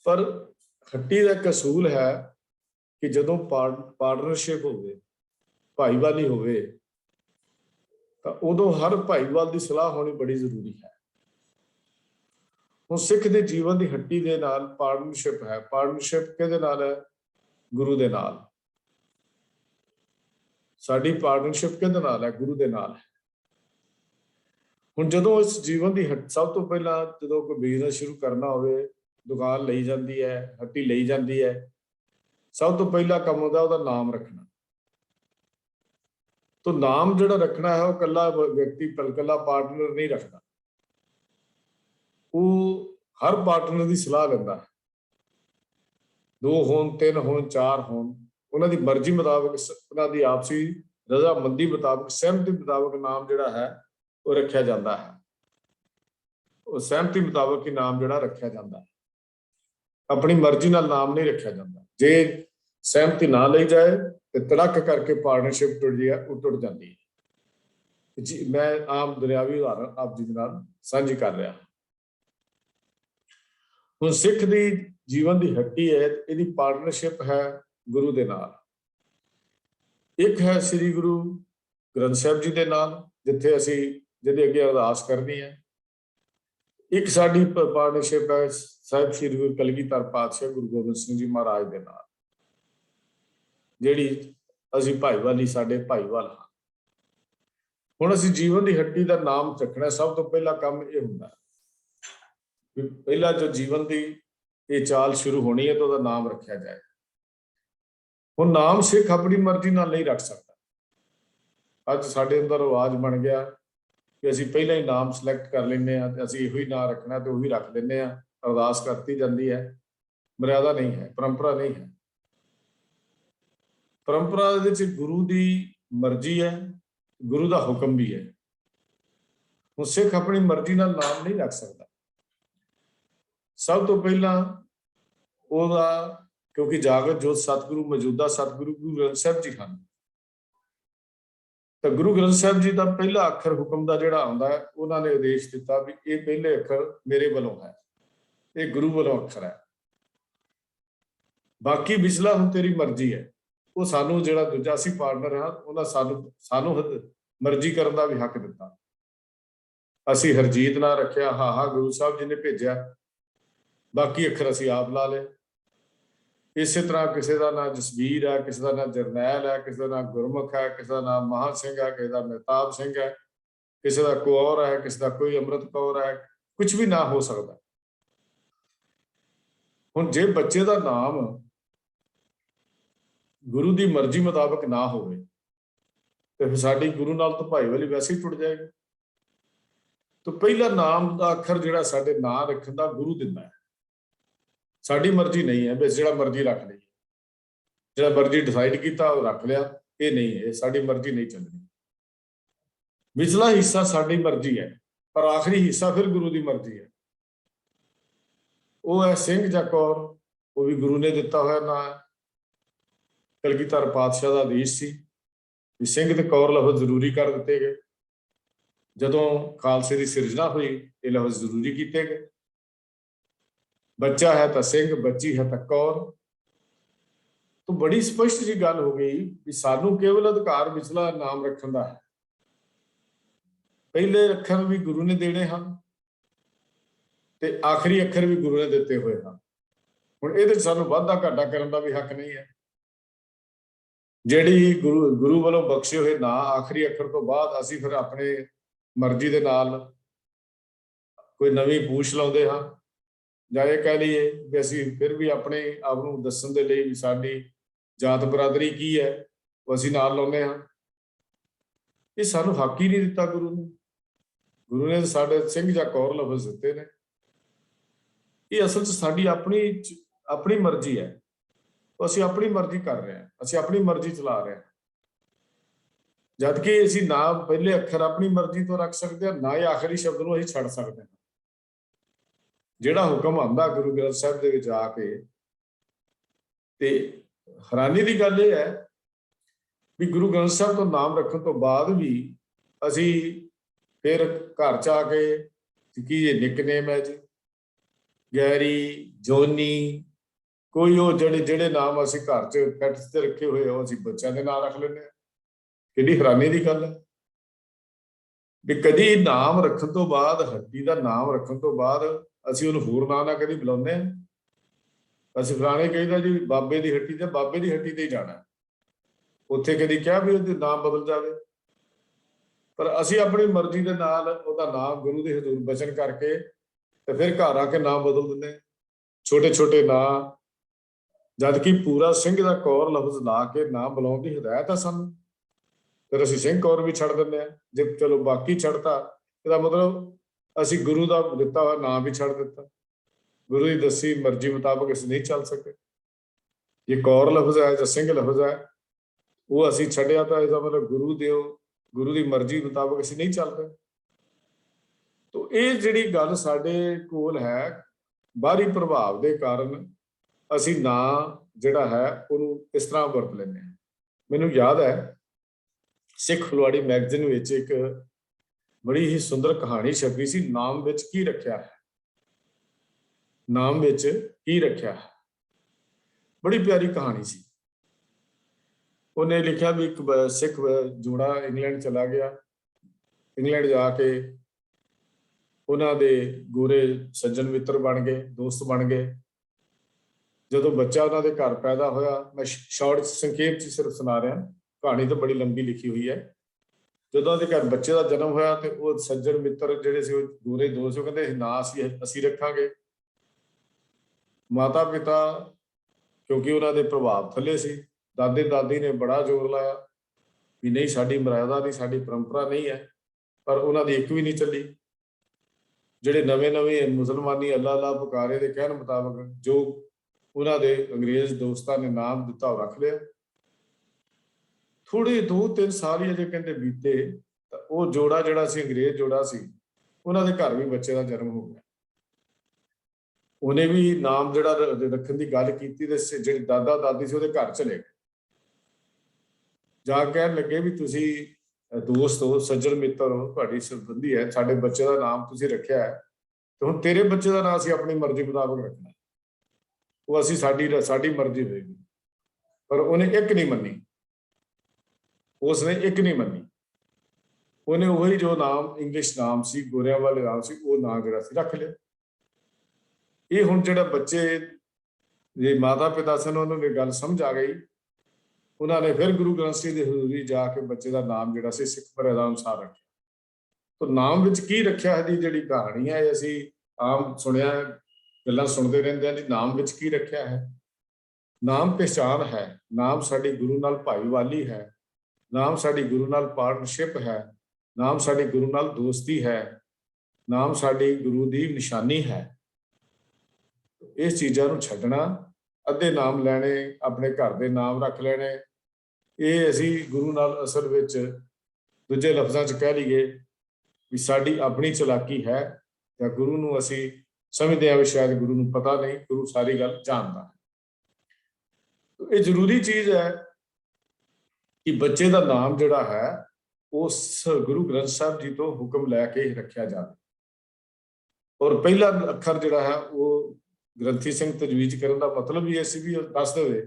ਪਰ ਹੱਟੀ ਦਾ ਇੱਕ ਅਸੂਲ ਹੈ ਕਿ ਜਦੋਂ ਪਾਰਟਨਰਸ਼ਿਪ ਹੋਵੇ, ਭਾਈਵਾਲੀ ਹੋਵੇ, ਤਾਂ ਉਦੋਂ ਹਰ ਭਾਈਵਾਲ ਦੀ ਸਲਾਹ ਹੋਣੀ ਬੜੀ ਜ਼ਰੂਰੀ ਹੈ। ਹੁਣ ਸਿੱਖ ਦੇ ਜੀਵਨ ਦੀ ਹੱਟੀ ਦੇ ਨਾਲ ਪਾਰਟਨਰਸ਼ਿਪ ਹੈ। ਪਾਰਟਨਰਸ਼ਿਪ ਕਿਹਦੇ ਨਾਲ ਹੈ? ਗੁਰੂ ਦੇ ਨਾਲ। ਸਾਡੀ ਪਾਰਟਨਰਸ਼ਿਪ ਕਿਹਦੇ ਨਾਲ ਹੈ? ਗੁਰੂ ਦੇ ਨਾਲ ਹੈ। ਹੁਣ ਜਦੋਂ ਇਸ ਜੀਵਨ ਦੀ ਸਭ ਤੋਂ ਪਹਿਲਾਂ ਜਦੋਂ ਕੋਈ ਬਿਜ਼ਨਸ ਸ਼ੁਰੂ ਕਰਨਾ ਹੋਵੇ, ਦੁਕਾਨ ਲਈ ਜਾਂਦੀ ਹੈ, ਹੱਟੀ ਲਈ ਜਾਂਦੀ ਹੈ, ਸਭ ਤੋਂ ਪਹਿਲਾ ਕੰਮ ਹੁੰਦਾ ਉਹਦਾ ਨਾਮ ਰੱਖਣਾ। ਤੋ ਨਾਮ ਜਿਹੜਾ ਰੱਖਣਾ ਹੈ ਉਹ ਇਕੱਲਾ ਵਿਅਕਤੀ ਇਕੱਲਾ ਪਾਰਟਨਰ ਨਹੀਂ ਰੱਖਦਾ, ਉਹ ਹਰ ਪਾਰਟਨਰ ਦੀ ਸਲਾਹ ਲੈਂਦਾ ਹੈ। 2 ਹੋਣ, 3 ਹੋਣ, 4 ਹੋਣ, ਉਹਨਾਂ ਦੀ ਮਰਜ਼ੀ ਮੁਤਾਬਕ, ਉਹਨਾਂ ਦੀ ਆਪਸੀ ਰਜ਼ਾਮੰਦੀ ਮੁਤਾਬਕ, ਸਹਿਮਤੀ ਮੁਤਾਬਕ ਨਾਮ ਜਿਹੜਾ ਹੈ ਉਹ ਰੱਖਿਆ ਜਾਂਦਾ ਹੈ। ਉਹ ਸਹਿਮਤੀ ਮੁਤਾਬਕ ਹੀ ਨਾਮ ਜਿਹੜਾ ਰੱਖਿਆ ਜਾਂਦਾ ਹੈ, ਆਪਣੀ ਮਰਜ਼ੀ ਨਾਲ ਨਾਮ ਨਹੀਂ ਰੱਖਿਆ ਜਾਂਦਾ। ਜੇ ਸਹਿਮਤੀ ਨਾ ਲਈ ਜਾਏ ਤੇ ਤੜਕ ਕਰਕੇ ਪਾਰਟਨਰਸ਼ਿਪ ਟੁੱਟ ਜਾਂਦੀ ਹੈ। ਜੀ ਮੈਂ ਆਮ ਦੁਨਿਆਵੀ ਉਦਾਹਰਨ ਆਪ ਜੀ ਦੇ ਨਾਲ ਸਾਂਝੀ ਕਰ ਰਿਹਾ। ਹੁਣ ਸਿੱਖ ਦੀ ਜੀਵਨ ਦੀ ਹੱਟੀ ਹੈ, ਇਹਦੀ ਪਾਰਟਨਰਸ਼ਿਪ ਹੈ ਗੁਰੂ ਦੇ ਨਾਲ। ਇੱਕ ਹੈ ਸ੍ਰੀ ਗੁਰੂ ਗ੍ਰੰਥ ਸਾਹਿਬ ਜੀ ਦੇ ਨਾਲ, ਜਿੱਥੇ ਅਸੀਂ ਜਿਹਦੇ ਅੱਗੇ ਅਰਦਾਸ ਕਰਨੀ ਹੈ। ਇੱਕ ਸਾਡੀ ਪਾਰਟਨਰਸ਼ਿਪ ਹੈ ਸਾਹਿਬ ਸ੍ਰੀ ਗੁਰੂ ਕਲਗੀਧਰ ਪਾਤਸ਼ਾਹ ਗੁਰੂ ਗੋਬਿੰਦ ਸਿੰਘ ਜੀ ਮਹਾਰਾਜ ਦੇ ਨਾਲ, ਜਿਹੜੀ ਅਸੀਂ ਭਾਈਵਾਲੀ, ਸਾਡੇ ਭਾਈਵਾਲ ਹਾਂ। ਹੁਣ ਅਸੀਂ ਜੀਵਨ ਦੀ ਹੱਟੀ ਦਾ ਨਾਮ ਰੱਖਣਾ। ਸਭ ਤੋਂ ਪਹਿਲਾ ਕੰਮ ਇਹ ਹੁੰਦਾ ਵੀ ਪਹਿਲਾ ਜੋ ਜੀਵਨ ਦੀ ਇਹ ਚਾਲ ਸ਼ੁਰੂ ਹੋਣੀ ਹੈ ਤਾਂ ਉਹਦਾ ਨਾਮ ਰੱਖਿਆ ਜਾਏ। ਹੁਣ ਨਾਮ ਸਿੱਖ ਆਪਣੀ ਮਰਜ਼ੀ ਨਾਲ ਨਹੀਂ ਰੱਖ ਸਕਦਾ। ਅੱਜ ਸਾਡੇ ਅੰਦਰ ਰਿਵਾਜ ਬਣ ਗਿਆ ਕਿ ਅਸੀਂ ਪਹਿਲਾਂ ਹੀ ਨਾਮ ਸਿਲੈਕਟ ਕਰ ਲੈਂਦੇ ਹਾਂ ਤੇ ਅਸੀਂ ਇਹੋ ਹੀ ਨਾਂ ਰੱਖਣਾ ਤੇ ਉਹੀ ਰੱਖ ਲੈਂਦੇ ਹਾਂ। ਅਰਦਾਸ ਕਰਤੀ ਜਾਂਦੀ ਹੈ। ਮਰਿਆਦਾ ਨਹੀਂ ਹੈ, ਪਰੰਪਰਾ ਨਹੀਂ ਹੈ। ਪਰੰਪਰਾ ਦੇ ਵਿੱਚ ਗੁਰੂ ਦੀ ਮਰਜ਼ੀ ਹੈ, ਗੁਰੂ ਦਾ ਹੁਕਮ ਵੀ ਹੈ। ਹੁਣ ਸਿੱਖ ਆਪਣੀ ਮਰਜ਼ੀ ਨਾਲ ਨਾਮ ਨਹੀਂ ਰੱਖ ਸਕਦਾ। ਸਭ ਤੋਂ ਪਹਿਲਾਂ ਉਹਦਾ, ਕਿਉਂਕਿ ਜਾਗਤ ਜੋਤ ਸਤਿਗੁਰੂ ਮੌਜੂਦਾ ਸਤਿਗੁਰੂ ਗੁਰੂ ਗ੍ਰੰਥ ਸਾਹਿਬ ਜੀ ਹਨ, ਤਾਂ ਗੁਰੂ ਗ੍ਰੰਥ ਸਾਹਿਬ ਜੀ ਦਾ ਪਹਿਲਾ ਅੱਖਰ ਹੁਕਮ ਦਾ ਜਿਹੜਾ ਆਉਂਦਾ ਹੈ, ਉਹਨਾਂ ਨੇ ਆਦੇਸ਼ ਦਿੱਤਾ ਵੀ ਇਹ ਪਹਿਲੇ ਅੱਖਰ ਮੇਰੇ ਵੱਲੋਂ ਹੈ, ਇਹ ਗੁਰੂ ਵੱਲੋਂ ਅੱਖਰ ਹੈ। ਬਾਕੀ ਵਿਚਲਾ ਹੁਣ ਤੇਰੀ ਮਰਜ਼ੀ ਹੈ। ਉਹ ਸਾਨੂੰ ਜਿਹੜਾ ਦੂਜਾ ਅਸੀਂ ਪਾਰਟਨਰ ਹਾਂ, ਉਹਨਾਂ ਸਾਨੂੰ ਮਰਜ਼ੀ ਕਰਨ ਦਾ ਵੀ ਹੱਕ ਦਿੱਤਾ। ਅਸੀਂ ਹਰਜੀਤ ਨਾਂ ਰੱਖਿਆ, ਹਾਂ ਗੁਰੂ ਸਾਹਿਬ ਜੀ ਨੇ ਭੇਜਿਆ, ਬਾਕੀ ਅੱਖਰ ਅਸੀਂ ਆਪ ਲਾ ਲਏ। ਇਸੇ ਤਰ੍ਹਾਂ ਕਿਸੇ ਦਾ ਨਾਂ ਜਸਵੀਰ ਹੈ, ਕਿਸੇ ਦਾ ਨਾਂ ਜਰਨੈਲ ਹੈ, ਕਿਸੇ ਦਾ ਨਾਂ ਗੁਰਮੁਖ ਹੈ, ਕਿਸੇ ਦਾ ਨਾਮ ਮਹਾਂ ਸਿੰਘ ਹੈ, ਕਿਸੇ ਦਾ ਮਹਿਤਾਬ ਸਿੰਘ ਹੈ, किसी का कौर है, किसी का कोई अमृत कौर है, कुछ भी ना हो सकता। हुण जे बच्चे का नाम गुरु की मर्जी मुताबिक ना होवे तो फिर साडी गुरु नाल तो भाईवाली वैसे ही टुट जाएगी। तो पहला नाम का अखर जिहड़ा साडे नां रखण दा गुरु दिंदा है, साडी मर्जी नहीं है, बस जिहड़ा मर्जी रख लईए, जिहड़ा मर्जी डिसाइड कीता वो रख लिया। ये नहीं है, साडी मर्जी नहीं चलनी। विचला हिस्सा साडी मर्जी है, पर आखिरी हिस्सा फिर गुरु की मर्जी है। वो है सिंह जां कौर, वो भी गुरु ने दिता होया ना है। कलगीधर पातशाह का आदेश सी भी सिंह ते कौर लफज जरूरी कर दिते गए। जदों खालसे की सिरजना हुई ये लफज जरूरी किए गए। बच्चा है तो सिंह, बच्ची है तो कौर। तो बड़ी स्पष्ट जी गल हो गई कि सानू केवल अधिकार विचला नाम रखने का है। पहले अखर भी गुरु ने देने हैं ते आखिरी अखर भी गुरु ने दिते हुए हैं। हुण इहदे सानू वाधा घाटा करने का भी हक नहीं है। ਜਿਹੜੀ गुरु वालों बख्शे हुए ना आखिरी अखर तो बाद असीं फिर अपने मर्जी दे नाल कोई नवीं पूछ लाउंदे हां, जां इह कह लईए कि असीं फिर भी अपने आप नूं दस्सण दे लई भी साडी जात बरादरी की है वो असीं नाल लाउने हां। ये सानू हक ही नहीं दिता गुरु ने। गुरु ने साडे सिंह जां कौर लफज दिते ने। ये असल च साडी अपनी मर्जी है। ਅਸੀਂ ਆਪਣੀ ਮਰਜ਼ੀ ਕਰ ਰਹੇ ਹਾਂ, ਅਸੀਂ ਆਪਣੀ ਮਰਜ਼ੀ ਚਲਾ ਰਹੇ ਹਾਂ। ਜਦ ਕਿ ਅਸੀਂ ਨਾ ਪਹਿਲੇ ਅੱਖਰ ਆਪਣੀ ਮਰਜ਼ੀ ਤੋਂ ਰੱਖ ਸਕਦੇ ਹਾਂ, ਨਾ ਹੀ ਆਖਰੀ ਸ਼ਬਦ ਨੂੰ ਅਸੀਂ ਛੱਡ ਸਕਦੇ ਹਾਂ। ਜਿਹੜਾ ਹੁਕਮ ਆਉਂਦਾ ਗੁਰੂ ਗ੍ਰੰਥ ਸਾਹਿਬ ਦੇ ਵਿੱਚ ਆ ਕੇ, ਤੇ ਹੈਰਾਨੀ ਦੀ ਗੱਲ ਇਹ ਹੈ ਵੀ ਗੁਰੂ ਗ੍ਰੰਥ ਸਾਹਿਬ ਤੋਂ ਨਾਮ ਰੱਖਣ ਤੋਂ ਬਾਅਦ ਵੀ ਅਸੀਂ ਫਿਰ ਘਰ ਚ ਆ ਕੇ ਕੀ ਇਹ ਨਿਕਨੇਮ ਹੈ ਜੀ, ਗੈਰੀ, ਜੋਨੀ, कोई वो ਜਿਹੜੇ नाम ਅਸੀਂ घर च ਪੈਟਸ ਤੇ ਰੱਖੇ ਹੋਏ ਉਹ ਅਸੀਂ ਬੱਚਿਆਂ ਦੇ ਨਾਂ ਰੱਖ ਲੈਂਦੇ ਹਾਂ। ਕਿੰਨੀ ਹੈਰਾਨੀ ਦੀ ਗੱਲ ਹੈ ਵੀ ਕਦੀ ਨਾਮ ਰੱਖਣ ਤੋਂ ਬਾਅਦ, ਹੱਟੀ ਦਾ ਨਾਮ ਰੱਖਣ ਤੋਂ ਬਾਅਦ ਅਸੀਂ ਉਹਨੂੰ ਹੋਰ ਨਾਂ ਨਾਲ ਕਦੀ ਬੁਲਾਉਂਦੇ ਹਾਂ। ਅਸੀਂ ਫਲਾਣੇ ਕਹਿੰਦਾ ਜੀ ਬਾਬੇ ਦੀ ਹੱਟੀ ਤੇ, ਬਾਬੇ ਦੀ ਹੱਟੀ ਤੇ ਹੀ ਜਾਣਾ, ਉੱਥੇ ਕਦੀ ਕਿਹਾ ਵੀ ਉਹਦੇ ਨਾਮ ਬਦਲ ਜਾਵੇ। ਪਰ ਅਸੀਂ ਆਪਣੀ ਮਰਜ਼ੀ ਦੇ ਨਾਲ ਉਹਦਾ ਨਾਮ ਗੁਰੂ ਦੇ ਹਜ਼ੂਰ ਬਚਨ ਕਰਕੇ ਤੇ ਫਿਰ ਘਰ ਆ ਕੇ ਨਾਮ ਬਦਲ ਦਿੰਦੇ ਹਾਂ, ਛੋਟੇ ਛੋਟੇ ਨਾਂ। जबकि पूरा सिंह का कौर लफ्ज ला के ना बुलाने की हिदायत है सानू, फिर असीं सिंह कौर भी छड़ दिंदे आ। जे चलो बाकी छड़ता इसदा मतलब असीं गुरु का दिता हुआ नाम भी छड़ दिता। गुरु की दसी मर्जी मुताबिक असीं नहीं चल सके। जे कौर लफ्ज है जां सिंह लफ्ज है वो असीं छड्डिया तो इसदा मतलब गुरु की मर्जी मुताबिक असीं नहीं चलते। तो ये जिहड़ी गल साडे कोल है बाहरी प्रभाव के कारण ਅਸੀਂ ਨਾਂ ਜਿਹੜਾ ਹੈ ਉਹਨੂੰ ਇਸ ਤਰ੍ਹਾਂ ਵਰਤ ਲੈਂਦੇ ਹਾਂ। ਮੈਨੂੰ ਯਾਦ ਹੈ ਸਿੱਖ ਫੁਲਵਾੜੀ ਮੈਗਜ਼ੀਨ ਵਿੱਚ ਇੱਕ ਬੜੀ ਹੀ ਸੁੰਦਰ ਕਹਾਣੀ ਛਪੀ ਸੀ, ਨਾਮ ਵਿੱਚ ਕੀ ਰੱਖਿਆ ਹੈ। ਨਾਮ ਵਿੱਚ ਕੀ ਰੱਖਿਆ ਹੈ, ਬੜੀ ਪਿਆਰੀ ਕਹਾਣੀ ਸੀ। ਉਹਨੇ ਲਿਖਿਆ ਵੀ ਇੱਕ ਸਿੱਖ ਜੋੜਾ ਇੰਗਲੈਂਡ ਚਲਾ ਗਿਆ। ਇੰਗਲੈਂਡ ਜਾ ਕੇ ਉਹਨਾਂ ਦੇ ਗੋਰੇ ਸੱਜਣ ਮਿੱਤਰ ਬਣ ਗਏ, ਦੋਸਤ ਬਣ ਗਏ। ਜਦੋਂ ਬੱਚਾ ਉਹਨਾਂ ਦੇ ਘਰ ਪੈਦਾ ਹੋਇਆ, ਮੈਂ ਸ਼ਾਰਟ ਸੰਖੇਪ ਚ ਸਿਰਫ ਸੁਣਾ ਰਿਹਾ, ਕਹਾਣੀ ਤਾਂ ਬੜੀ ਲੰਬੀ ਲਿਖੀ ਹੋਈ ਹੈ। ਜਦੋਂ ਉਹਦੇ ਘਰ ਬੱਚੇ ਦਾ ਜਨਮ ਹੋਇਆ ਤੇ ਉਹ ਸੱਜਣ ਮਿੱਤਰ ਜਿਹੜੇ ਸੀ ਉਹ ਗੋਰੇ ਦੋਸਤ, ਉਹ ਕਹਿੰਦੇ ਨਾਂ ਅਸੀਂ ਰੱਖਾਂਗੇ। ਮਾਤਾ ਪਿਤਾ ਕਿਉਂਕਿ ਉਹਨਾਂ ਦੇ ਪ੍ਰਭਾਵ ਥੱਲੇ ਸੀ, ਦਾਦੇ ਦਾਦੀ ਨੇ ਬੜਾ ਜ਼ੋਰ ਲਾਇਆ ਵੀ ਨਹੀਂ ਸਾਡੀ ਮਰਿਆਦਾ ਨਹੀਂ, ਸਾਡੀ ਪਰੰਪਰਾ ਨਹੀਂ ਹੈ, ਪਰ ਉਹਨਾਂ ਦੀ ਇੱਕ ਵੀ ਨਹੀਂ ਚੱਲੀ। ਜਿਹੜੇ ਨਵੇਂ ਮੁਸਲਮਾਨੀ ਅੱਲਾ ਅੱਲਾ ਪੁਕਾਰੇ ਦੇ ਕਹਿਣ ਮੁਤਾਬਕ ਜੋ ਉਹਨਾਂ ਦੇ ਅੰਗਰੇਜ਼ ਦੋਸਤਾਂ ਨੇ ਨਾਮ ਦਿੱਤਾ ਉਹ ਰੱਖ ਲਿਆ। ਥੋੜੇ 2-3 ਸਾਲ ਹੀ ਅਜੇ ਕਹਿੰਦੇ ਬੀਤੇ ਤਾਂ ਉਹ ਜੋੜਾ ਜਿਹੜਾ ਸੀ, ਅੰਗਰੇਜ਼ ਜੋੜਾ ਸੀ, ਉਹਨਾਂ ਦੇ ਘਰ ਵੀ ਬੱਚੇ ਦਾ ਜਨਮ ਹੋ ਗਿਆ। ਉਹਨੇ ਵੀ ਨਾਮ ਜਿਹੜਾ ਰੱਖਣ ਦੀ ਗੱਲ ਕੀਤੀ ਤੇ ਜਿਹੜੇ ਦਾਦਾ ਦਾਦੀ ਸੀ ਉਹਦੇ ਘਰ ਚਲੇ ਗਏ। ਜਾ ਕੇ ਕਹਿਣ ਲੱਗੇ ਵੀ ਤੁਸੀਂ ਦੋਸਤ ਹੋ, ਸੱਜਣ ਮਿੱਤਰ ਹੋ, ਤੁਹਾਡੀ ਸੰਬੰਧੀ ਹੈ, ਸਾਡੇ ਬੱਚੇ ਦਾ ਨਾਮ ਤੁਸੀਂ ਰੱਖਿਆ ਹੈ ਤੇ ਹੁਣ ਤੇਰੇ ਬੱਚੇ ਦਾ ਨਾਮ ਅਸੀਂ ਆਪਣੀ ਮਰਜ਼ੀ ਮੁਤਾਬਕ ਰੱਖਣਾ। ਉਹ ਅਸੀਂ ਸਾਡੀ ਮਰਜ਼ੀ ਹੋਏਗੀ। ਪਰ ਉਹਨੇ ਇੱਕ ਨਹੀਂ ਮੰਨੀ, ਉਸਨੇ ਇੱਕ ਨਹੀਂ ਮੰਨੀ। ਉਹਨੇ ਉਹੀ ਜੋ ਨਾਮ ਇੰਗਲਿਸ਼ ਨਾਮ ਸੀ, ਗੋਰਿਆਂ ਵਾਲੇ ਨਾਮ ਸੀ, ਉਹ ਨਾਮ ਜਿਹੜਾ ਸੀ ਰੱਖ ਲਿਆ। ਇਹ ਹੁਣ ਜਿਹੜਾ ਬੱਚੇ ਜੇ ਮਾਤਾ ਪਿਤਾ ਸਨ ਉਹਨਾਂ ਨੂੰ ਗੱਲ ਸਮਝ ਆ ਗਈ, ਉਹਨਾਂ ਨੇ ਫਿਰ ਗੁਰੂ ਗ੍ਰੰਥ ਸਾਹਿਬ ਦੇ ਹਜ਼ੂਰੀ ਜਾ ਕੇ ਬੱਚੇ ਦਾ ਨਾਮ ਜਿਹੜਾ ਸੀ ਸਿੱਖ ਮਰਿਆਦਾ ਅਨੁਸਾਰ ਰੱਖਿਆ। तो नाम विच की रखिया दी जिहड़ी कहानी है असी आम सुनिया गल्लां सुनते रहंदे हैं जी नाम विच की रखिया है। नाम पहचान है, नाम साडी गुरु नाल भाईवाली है, नाम साडी गुरु नाल पार्टनरशिप है, नाम साडी गुरु नाल दोस्ती है, नाम साडी गुरु दी निशानी है। इस चीज़ां नूं छड्डना, अद्धे नाम लैणे, अपने घर दे नाम रख लैणे, ये असी गुरु नाल असल विच दूजे लफ्ज़ां च कह लईए भी साडी अपनी चलाकी है या गुरु नूं असी समझदे आ भी शायद गुरु नूं पता नहीं, गुरु सारी गल जानदा है। तो ये जरूरी चीज़ है कि बच्चे का नाम जिहड़ा है उस गुरु ग्रंथ साहब जी तो हुक्म लैके ही रखा जाए और पहला अखर जिहड़ा है वो ग्रंथी सिंह तजवीज करने का मतलब ही ऐसी भी दस दे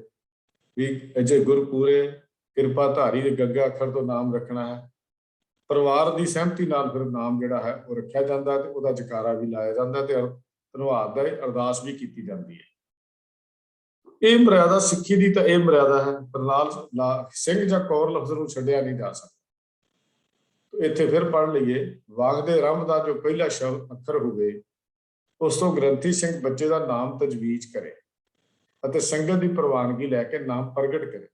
भी अजे गुरपूरे कृपा धारी दे गग्गा अखर तो नाम रखना है। परिवार की सहमति नाल फिर नाम जिहड़ा है वो रखा जाता है, तो जकारा भी लाया जाता है, धन्नवाद दा अरदास भी की जाती है। ਇਹ ਮਰਿਆਦਾ ਸਿੱਖੀ ਦੀ ਤਾਂ ਇਹ ਮਰਿਆਦਾ ਹੈ, ਪਰ ਨਾਲ ਸਿੰਘ ਜਾਂ ਕੌਰ ਲਫ਼ਜ਼ ਨੂੰ ਛੱਡਿਆ ਨਹੀਂ ਜਾ ਸਕਦਾ। ਇੱਥੇ ਫਿਰ ਪੜ੍ਹ ਲਈਏ, ਵਾਗ ਦੇ ਆਰੰਭ ਦਾ ਜੋ ਪਹਿਲਾ ਸ਼ਬਦ ਅੱਖਰ ਹੋਵੇ ਉਸ ਤੋਂ ਗ੍ਰੰਥੀ ਸਿੰਘ ਬੱਚੇ ਦਾ ਨਾਮ ਤਜਵੀਜ਼ ਕਰੇ ਅਤੇ ਸੰਗਤ ਦੀ ਪ੍ਰਵਾਨਗੀ ਲੈ ਕੇ ਨਾਮ ਪ੍ਰਗਟ ਕਰੇ।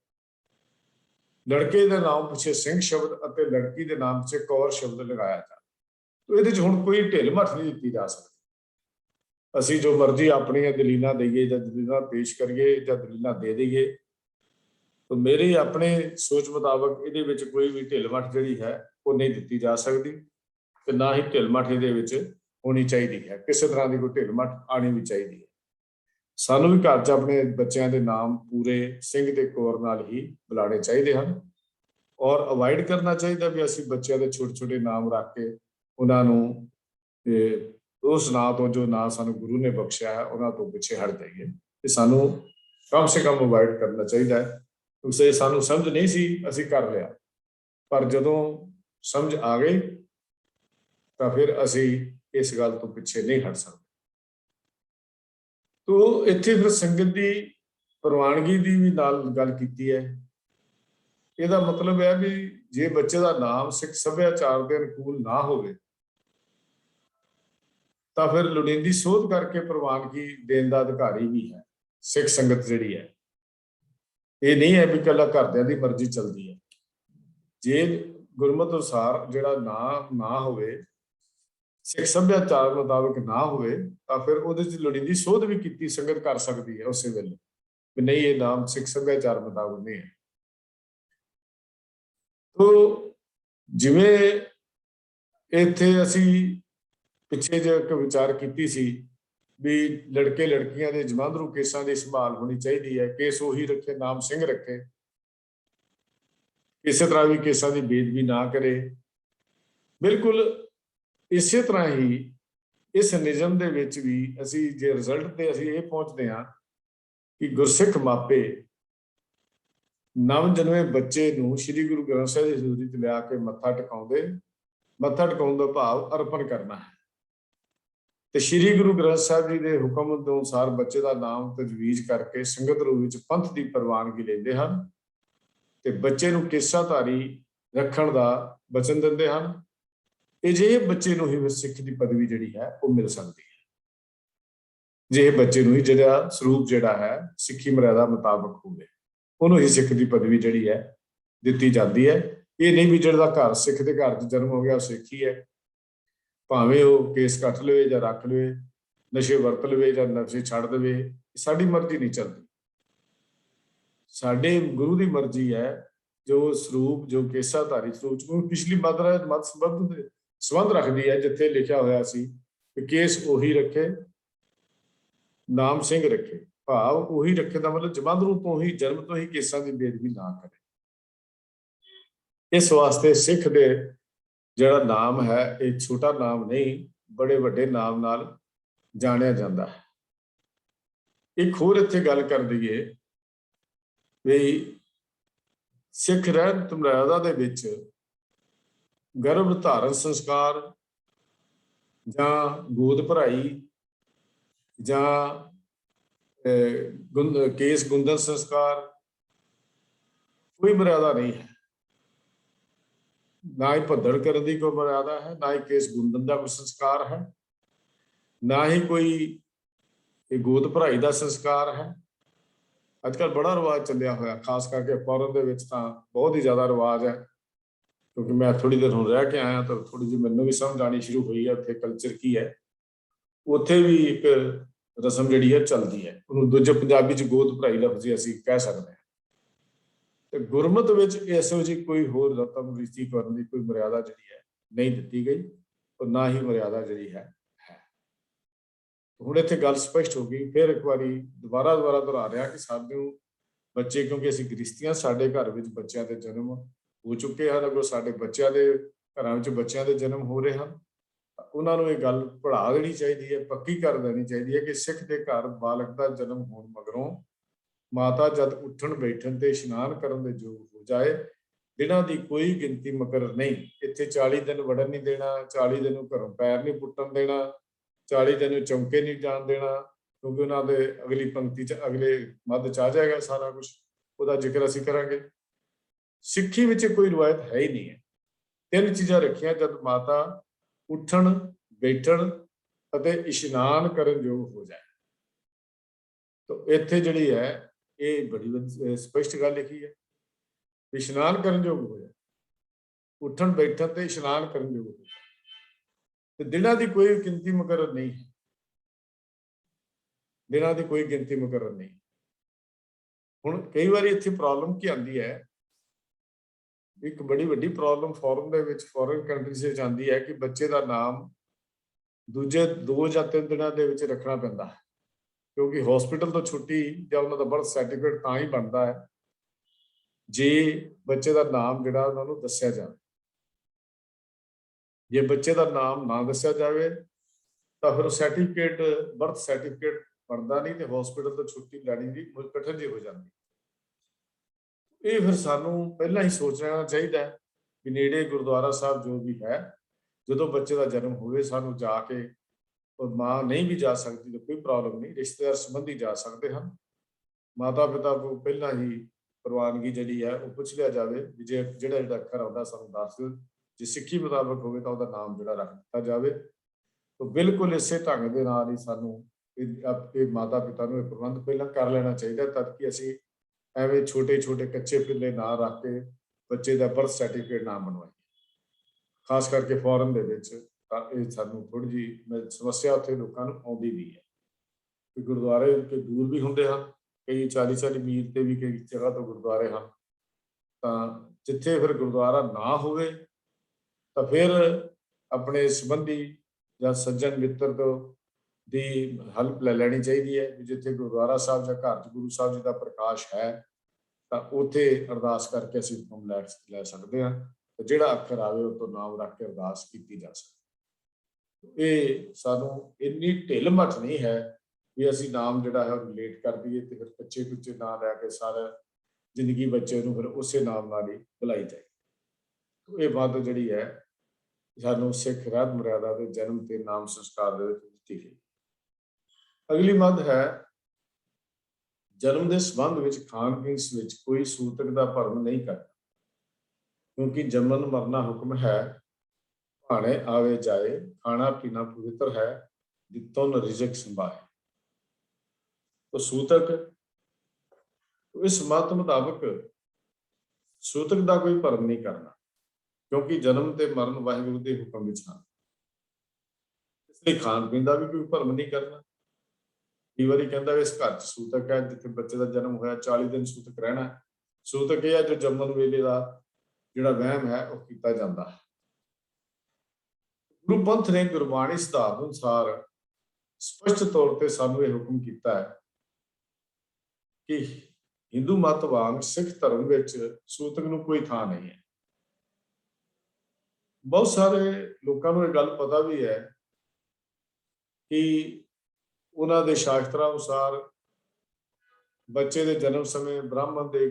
ਲੜਕੇ ਦੇ ਨਾਮ ਪਿੱਛੇ ਸਿੰਘ ਸ਼ਬਦ ਅਤੇ ਲੜਕੀ ਦੇ ਨਾਮ ਪਿੱਛੇ ਕੌਰ ਸ਼ਬਦ ਲਗਾਇਆ ਜਾਵੇ। तो ਇਹਦੇ 'ਚ ਹੁਣ ਕੋਈ ਢਿੱਲ ਮੱਠ ਨਹੀਂ ਦਿੱਤੀ ਜਾ ਸਕਦੀ। ਅਸੀਂ ਜੋ ਮਰਜ਼ੀ ਆਪਣੀਆਂ ਦਲੀਲਾਂ ਦਈਏ ਜਾਂ ਦਲੀਲਾਂ ਪੇਸ਼ ਕਰੀਏ ਜਾਂ ਦਲੀਲਾਂ ਦੇ ਦਈਏ, ਤਾਂ ਮੇਰੀ ਆਪਣੇ ਸੋਚ ਮੁਤਾਬਕ ਇਹਦੇ ਵਿੱਚ ਕੋਈ ਵੀ ਢਿੱਲ ਮੱਠ ਜਿਹੜੀ ਹੈ ਉਹ ਨਹੀਂ ਦਿੱਤੀ ਜਾ ਸਕਦੀ ਤੇ ਨਾ ਹੀ ਢਿੱਲ ਮੱਠ ਇਹਦੇ ਵਿੱਚ ਹੋਣੀ ਚਾਹੀਦੀ ਹੈ। ਕਿਸੇ ਤਰ੍ਹਾਂ ਦੀ ਕੋਈ ਢਿੱਲ ਮੱਠ ਆਣੀ ਵੀ ਚਾਹੀਦੀ ਹੈ। ਸਾਨੂੰ ਵੀ ਘਰ 'ਚ ਆਪਣੇ ਬੱਚਿਆਂ ਦੇ ਨਾਮ ਪੂਰੇ ਸਿੰਘ ਤੇ ਕੌਰ ਨਾਲ ਹੀ ਬੁਲਾਉਣੇ ਚਾਹੀਦੇ ਹਨ ਔਰ ਅਵਾਇਡ ਕਰਨਾ ਚਾਹੀਦਾ ਵੀ ਅਸੀਂ ਬੱਚਿਆਂ ਦੇ ਛੋਟੇ ਛੋਟੇ ਨਾਮ ਰੱਖ ਕੇ ਉਹਨਾਂ ਨੂੰ ਉਸ ਨਾਂ ਤੋਂ ਜੋ ਨਾਂ ਸਾਨੂੰ ਗੁਰੂ ਨੇ ਬਖਸ਼ਿਆ ਹੈ ਉਹਨਾਂ ਤੋਂ ਪਿੱਛੇ ਹਟ ਜਾਈਏ। ਤੇ ਸਾਨੂੰ ਕਮ ਸੇ ਕਮ ਅਵਾਇਡ ਕਰਨਾ ਚਾਹੀਦਾ ਹੈ ਕਿਉਂਕਿ ਸਾਨੂੰ ਸਮਝ ਨਹੀਂ ਸੀ ਅਸੀਂ ਕਰ ਲਿਆ, ਪਰ ਜਦੋਂ ਸਮਝ ਆ ਗਈ ਤਾਂ ਫਿਰ ਅਸੀਂ ਇਸ ਗੱਲ ਤੋਂ ਪਿੱਛੇ ਨਹੀਂ ਹਟ ਸਕਦੇ। ਤੋ ਇੱਥੇ ਫਿਰ ਸੰਗਤ ਦੀ ਪ੍ਰਵਾਨਗੀ ਦੀ ਵੀ ਨਾਲ ਗੱਲ ਕੀਤੀ ਹੈ। ਇਹਦਾ ਮਤਲਬ ਹੈ ਵੀ ਜੇ ਬੱਚੇ ਦਾ ਨਾਮ ਸਿੱਖ ਸੱਭਿਆਚਾਰ ਦੇ ਅਨੁਕੂਲ ਨਾ ਹੋਵੇ ਤਾਂ ਫਿਰ ਲੋੜੀਂਦੀ ਸੋਧ ਕਰਕੇ ਪ੍ਰਵਾਨਗੀ ਦੇਣ ਦਾ ਅਧਿਕਾਰੀ ਵੀ ਹੈ ਸਿੱਖ ਸੰਗਤ ਜਿਹੜੀ ਹੈ। ਇਹ ਨਹੀਂ ਹੈ ਵੀ ਇਕੱਲਾ ਘਰਦਿਆਂ ਦੀ ਮਰਜ਼ੀ ਚੱਲਦੀ ਹੈ। ਜੇ ਗੁਰਮਤਿ ਅਨੁਸਾਰ ਜਿਹੜਾ ਨਾ ਹੋਵੇ, ਸਿੱਖ ਸੱਭਿਆਚਾਰ ਮੁਤਾਬਕ ਨਾ ਹੋਵੇ ਤਾਂ ਫਿਰ ਉਹਦੇ 'ਚ ਲੋੜੀਂਦੀ ਸੋਧ ਵੀ ਕੀਤੀ ਸੰਗਤ ਕਰ ਸਕਦੀ ਹੈ ਉਸੇ ਵੇਲੇ ਵੀ ਨਹੀਂ ਇਹ ਨਾਮ ਸਿੱਖ ਸੱਭਿਆਚਾਰ ਮੁਤਾਬਕ ਨਹੀਂ ਹੈ। ਤੋ ਜਿਵੇਂ ਇੱਥੇ ਅਸੀਂ ਪਿੱਛੇ ਜੇ ਇੱਕ ਵਿਚਾਰ ਕੀਤੀ ਸੀ ਵੀ ਲੜਕੇ ਲੜਕੀਆਂ ਦੇ ਜਮਾਂਦਰੂ ਕੇਸਾਂ ਦੀ ਸੰਭਾਲ ਹੋਣੀ ਚਾਹੀਦੀ ਹੈ, ਕੇਸ ਉਹੀ ਰੱਖੇ, ਨਾਮ ਸਿੰਘ ਰੱਖੇ, ਇਸੇ ਤਰ੍ਹਾਂ ਵੀ ਕੇਸਾਂ ਦੀ ਬੇਦਬੀ ਨਾ ਕਰੇ। ਬਿਲਕੁਲ ਇਸੇ ਤਰ੍ਹਾਂ ਹੀ ਇਸ ਨਿਯਮ ਦੇ ਵਿੱਚ ਵੀ ਅਸੀਂ ਜੇ ਰਿਜ਼ਲਟ ਤੇ ਅਸੀਂ ਇਹ ਪਹੁੰਚਦੇ ਹਾਂ ਕਿ ਗੁਰਸਿੱਖ ਮਾਪੇ ਨਵ ਜਨਮੇ ਬੱਚੇ ਨੂੰ ਸ੍ਰੀ ਗੁਰੂ ਗ੍ਰੰਥ ਸਾਹਿਬ ਦੀ ਹਜ਼ੂਰੀ 'ਚ ਲਿਆ ਕੇ ਮੱਥਾ ਟਿਕਾਉਣ ਦਾ ਭਾਵ ਅਰਪਣ ਕਰਨਾ ਹੈ ਤੇ ਸ੍ਰੀ ਗੁਰੂ ਗ੍ਰੰਥ ਸਾਹਿਬ ਜੀ ਦੇ ਹੁਕਮ ਅਨੁਸਾਰ ਬੱਚੇ ਦਾ ਨਾਮ ਤਜਵੀਜ਼ ਕਰਕੇ ਸੰਗਤ ਰੂਪ ਵਿੱਚ ਪੰਥ ਦੀ ਪ੍ਰਵਾਨਗੀ ਲੈਂਦੇ ਹਨ ਤੇ ਬੱਚੇ ਨੂੰ ਕੇਸਾਧਾਰੀ ਰੱਖਣ ਦਾ ਵਚਨ ਦਿੰਦੇ ਹਨ। ਅਜਿਹੇ ਬੱਚੇ ਨੂੰ ਹੀ ਸਿੱਖ ਦੀ ਪਦਵੀ ਜਿਹੜੀ ਹੈ ਉਹ ਮਿਲ ਸਕਦੀ ਹੈ। ਜੇ ਬੱਚੇ ਨੂੰ ਹੀ ਜਿਹੜਾ ਸਰੂਪ ਜਿਹੜਾ ਹੈ ਸਿੱਖੀ ਮਰਿਆਦਾ ਮੁਤਾਬਕ ਹੋਵੇ ਉਹਨੂੰ ਹੀ ਸਿੱਖ ਦੀ ਪਦਵੀ ਜਿਹੜੀ ਹੈ ਦਿੱਤੀ ਜਾਂਦੀ ਹੈ। ਇਹ ਨਹੀਂ ਵੀ ਜਿਹੜਾ ਘਰ ਸਿੱਖ ਦੇ ਘਰ 'ਚ ਜਨਮ ਹੋ ਗਿਆ ਉਹ ਸਿੱਖ ਹੀ ਹੈ, ਭਾਵੇਂ ਉਹ ਕੇਸ ਕੱਟ ਲਵੇ ਜਾਂ ਰੱਖ ਲਵੇ, ਨਸ਼ੇ ਵਰਤ ਲਵੇ ਜਾਂ ਨਸ਼ੇ ਛੱਡ ਦੇਵੇ, ਸਾਡੀ ਮਰਜ਼ੀ ਨਹੀਂ ਚੱਲਦੀ। ਸਾਡੇ ਗੁਰੂ ਦੀ ਮਰਜ਼ੀ ਹੈ ਜੋ ਸਰੂਪ ਜੋ ਕੇਸਾਧਾਰੀ ਸਰੂਪ 'ਚ ਪਿਛਲੀ ਮਤ ਸੰਬੰਧ ਰੱਖਦੀ ਹੈ ਜਿੱਥੇ ਲਿਖਿਆ ਹੋਇਆ ਸੀ ਕਿ ਕੇਸ ਉਹੀ ਰੱਖੇ, ਨਾਮ ਸਿੰਘ ਰੱਖੇ, ਭਾਵ ਉਹੀ ਰੱਖੇ ਦਾ ਮਤਲਬ ਜਮਾਂਦਰੂ ਤੋਂ ਹੀ ਜਨਮ ਤੋਂ ਹੀ ਕੇਸਾਂ ਦੀ ਬੇਦਬੀ ਨਾ ਕਰੇ। ਇਸ ਵਾਸਤੇ ਸਿੱਖ ਦੇ ਜਿਹੜਾ ਨਾਮ ਹੈ ਇਹ ਛੋਟਾ ਨਾਮ ਨਹੀਂ, ਬੜੇ ਵੱਡੇ ਨਾਮ ਨਾਲ ਜਾਣਿਆ ਜਾਂਦਾ ਹੈ। ਇੱਕ ਹੋਰ ਇੱਥੇ ਗੱਲ ਕਰ ਦਈਏ ਵੀ ਸਿੱਖ ਰਹਿਤ ਮਰਿਆਦਾ ਦੇ ਵਿੱਚ ਗਰਭ ਧਾਰਨ ਸੰਸਕਾਰ ਜਾਂ ਗੋਦ ਭਰਾਈ ਜਾਂ ਕੇਸ ਗੁੰਦਨ ਸੰਸਕਾਰ ਕੋਈ ਮਰਿਆਦਾ ਨਹੀਂ ਹੈ। ना ही भद्दड़ करने की कोई मर्यादा है, ना ही केस गुंदन का कोई संस्कार है, ना ही कोई गोद भराई का संस्कार है। अजकल बड़ा रिवाज चलिया होया, खास करके फॉरन दे विच तां बहुत ही ज़्यादा रिवाज है, क्योंकि मैं थोड़ी देर हुण रह के आया तो थोड़ी जी मैनूं भी समझ आनी शुरू हुई है उत्थे कल्चर की है। उत्थे भी एक रस्म जिहड़ी है चलदी है, उहनूं दूजे पंजाबी च गोद भराई लफ्ज़ असीं कह सकदे हां। ते गुरमत विच इहो जी कोई होर रस्म रीति करन दी कोई मर्यादा जिहड़ी है नहीं दित्ती गई, और ना ही मर्यादा जिहड़ी है। ਹੁਣ ਇੱਥੇ ਗੱਲ ਸਪਸ਼ਟ ਹੋ ਗਈ, ਫਿਰ ਇੱਕ ਵਾਰੀ ਦੁਬਾਰਾ ਦੁਹਰਾ ਰਿਹਾ ਕਿ ਸਾਨੂੰ ਬੱਚੇ, ਕਿਉਂਕਿ ਅਸੀਂ ਗ੍ਰਸਤੀਆਂ, ਸਾਡੇ ਘਰ ਵਿੱਚ ਬੱਚਿਆਂ ਦੇ ਜਨਮ ਹੋ ਚੁੱਕੇ ਹਨ, ਅਗਰ ਸਾਡੇ ਬੱਚਿਆਂ ਦੇ ਘਰਾਂ ਵਿੱਚ ਬੱਚਿਆਂ ਦੇ ਜਨਮ ਹੋ ਰਹੇ ਹਨ, ਉਹਨਾਂ ਨੂੰ ਇਹ ਗੱਲ ਪੜ੍ਹਾ ਦੇਣੀ ਚਾਹੀਦੀ ਹੈ, ਪੱਕੀ ਕਰ ਦੇਣੀ ਚਾਹੀਦੀ ਹੈ ਕਿ ਸਿੱਖ ਦੇ ਘਰ ਬਾਲਕ ਦਾ ਜਨਮ ਹੋਣ ਮਗਰੋਂ ਮਾਤਾ ਜਦ ਉੱਠਣ ਬੈਠਣ ਤੇ ਇਸ਼ਨਾਨ ਕਰਨ ਦੇ ਯੋਗ ਹੋ ਜਾਏ, ਦਿਨਾਂ ਦੀ ਕੋਈ ਗਿਣਤੀ ਮੁਕਰਰ ਨਹੀਂ। ਇੱਥੇ 40 ਦਿਨ ਵੜਨ ਨਹੀਂ ਦੇਣਾ, 40 ਦਿਨ ਨੂੰ ਘਰੋਂ ਪੈਰ ਨਹੀਂ ਪੁੱਟਣ ਦੇਣਾ, 40 ਦਿਨ ਨੂੰ ਚੌਂਕੇ ਨਹੀਂ ਜਾਣ ਦੇਣਾ, ਕਿਉਂਕਿ ਉਹਨਾਂ ਦੇ ਅਗਲੀ ਪੰਕਤੀ 'ਚ ਅਗਲੇ ਮੱਧ 'ਚ ਆ ਜਾਏਗਾ ਸਾਰਾ ਕੁਛ, ਉਹਦਾ ਜ਼ਿਕਰ ਅਸੀਂ ਕਰਾਂਗੇ। ਸਿੱਖੀ ਵਿੱਚ ਕੋਈ ਰਿਵਾਇਤ ਹੈ ਹੀ ਨਹੀਂ ਹੈ। 3 ਚੀਜ਼ਾਂ ਰੱਖੀਆਂ, ਜਦ ਮਾਤਾ ਉੱਠਣ ਬੈਠਣ ਅਤੇ ਇਸ਼ਨਾਨ ਕਰਨ ਯੋਗ ਹੋ ਜਾਏ। ਤਾਂ ਇੱਥੇ ਜਿਹੜੀ ਹੈ ਇਹ ਬੜੀ ਸਪਸ਼ਟ ਗੱਲ ਲਿਖੀ ਹੈ, ਇਸ਼ਨਾਨ ਕਰਨ ਯੋਗ ਹੋ ਜਾਏ, ਉੱਠਣ ਬੈਠਣ ਤੇ ਇਸ਼ਨਾਨ ਕਰਨ ਯੋਗ ਹੋ ਜਾਏ, ਤੇ ਦਿਨਾਂ ਦੀ ਕੋਈ ਗਿਣਤੀ ਮੁਕਰਰ ਨਹੀਂ ਹੈ, ਦਿਨਾਂ ਦੀ ਕੋਈ ਗਿਣਤੀ ਮੁਕਰਰ ਨਹੀਂ। ਹੁਣ ਕਈ ਵਾਰੀ ਇੱਥੇ ਪ੍ਰੋਬਲਮ ਕੀ ਆਉਂਦੀ ਹੈ, ਇੱਕ ਬੜੀ ਵੱਡੀ ਪ੍ਰੋਬਲਮ ਫੋਰਨ ਦੇ ਵਿੱਚ, ਫੋਰਨ ਕੰਟਰੀਜ਼ ਵਿੱਚ ਆਉਂਦੀ ਹੈ ਕਿ ਬੱਚੇ ਦਾ ਨਾਮ ਦੂਜੇ 2 ਜਾਂ 3 ਦਿਨਾਂ ਦੇ ਵਿੱਚ ਰੱਖਣਾ ਪੈਂਦਾ ਹੈ, ਕਿਉਂਕਿ ਹਸਪੀਟਲ ਤੋਂ ਛੁੱਟੀ ਜਾਂ ਉਹਨਾਂ ਦਾ ਬਰਥ ਸਰਟੀਫਿਕੇਟ ਤਾਂ ਹੀ ਬਣਦਾ ਹੈ ਜੇ ਬੱਚੇ ਦਾ ਨਾਮ ਜਿਹੜਾ ਉਹਨਾਂ ਨੂੰ ਦੱਸਿਆ ਜਾਵੇ। ਜੇ ਬੱਚੇ ਦਾ ਨਾਮ ਨਾ ਦੱਸਿਆ ਜਾਵੇ ਤਾਂ ਫਿਰ ਸਰਟੀਫਿਕੇਟ, ਬਰਥ ਸਰਟੀਫਿਕੇਟ ਬਣਦਾ ਨਹੀਂ, ਤੇ ਹਸਪੀਟਲ ਤੋਂ ਛੁੱਟੀ ਲੈਣੀ ਵੀ ਕਠਿਨ ਜਿਹੀ ਹੋ ਜਾਂਦੀ। ਇਹ ਫਿਰ ਸਾਨੂੰ ਪਹਿਲਾਂ ਹੀ ਸੋਚ ਲੈਣਾ ਚਾਹੀਦਾ ਕਿ ਨੇੜੇ ਗੁਰਦੁਆਰਾ ਸਾਹਿਬ ਜੋ ਵੀ ਹੈ, ਜਦੋਂ ਬੱਚੇ ਦਾ ਜਨਮ ਹੋਵੇ ਸਾਨੂੰ ਜਾ ਕੇ, ਔਰ ਮਾਂ ਨਹੀਂ ਵੀ ਜਾ ਸਕਦੀ ਤਾਂ ਕੋਈ ਪ੍ਰੋਬਲਮ ਨਹੀਂ, ਰਿਸ਼ਤੇਦਾਰ ਸੰਬੰਧੀ ਜਾ ਸਕਦੇ ਹਨ, ਮਾਤਾ ਪਿਤਾ ਕੋਲ ਪਹਿਲਾਂ ਹੀ ਪ੍ਰਵਾਨਗੀ ਜਿਹੜੀ ਹੈ ਉਹ ਪੁੱਛ ਲਿਆ ਜਾਵੇ ਵੀ ਜੇ ਜਿਹੜਾ ਅੱਖਰ ਆਉਂਦਾ ਸਾਨੂੰ ਦੱਸ ਦਿਓ, ਜੇ ਸਿੱਖੀ ਮੁਤਾਬਕ ਹੋਵੇ ਤਾਂ ਉਹਦਾ ਨਾਮ ਜਿਹੜਾ ਰੱਖ ਦਿੱਤਾ ਜਾਵੇ। ਤਾਂ ਬਿਲਕੁਲ ਇਸੇ ਢੰਗ ਦੇ ਨਾਲ ਹੀ ਸਾਨੂੰ ਇਹ ਮਾਤਾ ਪਿਤਾ ਨੂੰ ਇਹ ਪ੍ਰਬੰਧ ਪਹਿਲਾਂ ਕਰ ਲੈਣਾ ਚਾਹੀਦਾ, ਤਦ ਕਿ ਅਸੀਂ ਐਵੇਂ ਛੋਟੇ ਛੋਟੇ ਕੱਚੇ ਪਿੱਲੇ ਨਾ ਰੱਖ ਕੇ ਬੱਚੇ ਦਾ ਬਰਥ ਸਰਟੀਫਿਕੇਟ ਨਾ ਬਣਵਾਈਏ। ਖਾਸ ਕਰਕੇ ਫੋਰਨ ਦੇ ਵਿੱਚ ਤਾਂ ਇਹ ਸਾਨੂੰ ਥੋੜ੍ਹੀ ਜਿਹੀ ਸਮੱਸਿਆ ਉੱਥੇ ਲੋਕਾਂ ਨੂੰ ਆਉਂਦੀ ਵੀ ਹੈ, ਕਿ ਗੁਰਦੁਆਰੇ ਕਿ ਦੂਰ ਵੀ ਹੁੰਦੇ ਹਨ, ਕਈ 40 ਮੀਲ ਤੇ ਵੀ ਕਈ ਜਗ੍ਹਾ ਤੋਂ ਗੁਰਦੁਆਰੇ ਹਨ, ਤਾਂ ਜਿੱਥੇ ਫਿਰ ਗੁਰਦੁਆਰਾ ਨਾ ਹੋਵੇ ਤਾਂ ਫਿਰ ਆਪਣੇ ਸੰਬੰਧੀ ਜਾਂ ਸੱਜਣ ਮਿੱਤਰ ਤੋਂ ਦੀ ਹੈਲਪ ਲੈ ਲੈਣੀ ਚਾਹੀਦੀ ਹੈ, ਵੀ ਜਿੱਥੇ ਗੁਰਦੁਆਰਾ ਸਾਹਿਬ ਜਾਂ ਘਰ 'ਚ ਗੁਰੂ ਸਾਹਿਬ ਜੀ ਦਾ ਪ੍ਰਕਾਸ਼ ਹੈ ਤਾਂ ਉੱਥੇ ਅਰਦਾਸ ਕਰਕੇ ਅਸੀਂ ਹੁਕਮ ਲੈ ਸਕਦੇ ਹਾਂ, ਤੇ ਜਿਹੜਾ ਅੱਖਰ ਆਵੇ ਉਹ ਤੋਂ ਨਾਮ ਰੱਖ ਕੇ ਅਰਦਾਸ ਕੀਤੀ ਜਾ ਸਕਦੀ। ਇਹ ਸਾਨੂੰ ਇੰਨੀ ਢਿੱਲ ਮੱਠ ਨਹੀਂ ਹੈ ਵੀ ਅਸੀਂ ਨਾਮ ਜਿਹੜਾ ਹੈ ਉਹ ਰਿਲੇਟ ਕਰ ਦਈਏ ਤੇ ਫਿਰ ਕੱਚੇ ਕੁੱਚੇ ਨਾਂ ਲੈ ਕੇ ਸਾਰਾ ਜ਼ਿੰਦਗੀ ਬੱਚੇ ਨੂੰ ਫਿਰ ਉਸੇ ਨਾਮ ਨਾਲ ਹੀ ਬੁਲਾਈ ਜਾਏ। ਇਹ ਬਾਤ ਜਿਹੜੀ ਹੈ ਸਾਨੂੰ ਸਿੱਖ ਰਹਿਤ ਮਰਿਆਦਾ ਦੇ ਜਨਮ ਤੇ ਨਾਮ ਸੰਸਕਾਰ ਦੇ ਵਿੱਚ ਦਿੱਤੀ ਗਈ। ਅਗਲੀ ਮੱਦ ਹੈ, ਜਨਮ ਦੇ ਸੰਬੰਧ ਵਿੱਚ ਖਾਣ ਪੀਣ ਵਿੱਚ ਕੋਈ ਸੂਤਕ ਦਾ ਭਰਮ ਨਹੀਂ ਕਰਨਾ, ਕਿਉਂਕਿ ਜੰਮਣ ਮਰਨਾ ਹੁਕਮ ਹੈ, ਭਾਣੇ ਆਵੇ ਜਾਏ, ਖਾਣਾ ਪੀਣਾ ਪਵਿੱਤਰ ਹੈ, ਦਿੱਤੋਂ ਨ ਰਿਜ਼ਕ ਸੰਭਾਏ। तो सूतक, इस मत मुताबिक सूतक का कोई भरम नहीं करना, क्योंकि जन्म ते मरण वाहिगुरू के हुक्म विच हैं, इसलिए खाण पीण का भी कोई भरम नहीं करना। कई बार कहता इस घर च सूतक है, जिथे बच्चे का जन्म होया 40 दिन सूतक रहना। सूतक यह है जो जम्मन वेले का जिहड़ा वहम है वह किया जाता है। गुरु पंथ ने गुरबाणी सिद्धांत अनुसार स्पष्ट तौर पर सानू यह हुक्म किया है कि हिंदू मत वांग सिख धर्म विच सूतक नूं कोई थां नहीं है। बहुत सारे लोगों को यह गल पता भी है कि उन्होंने दे शास्त्रां अनुसार बच्चे के जन्म समय ब्राह्मण के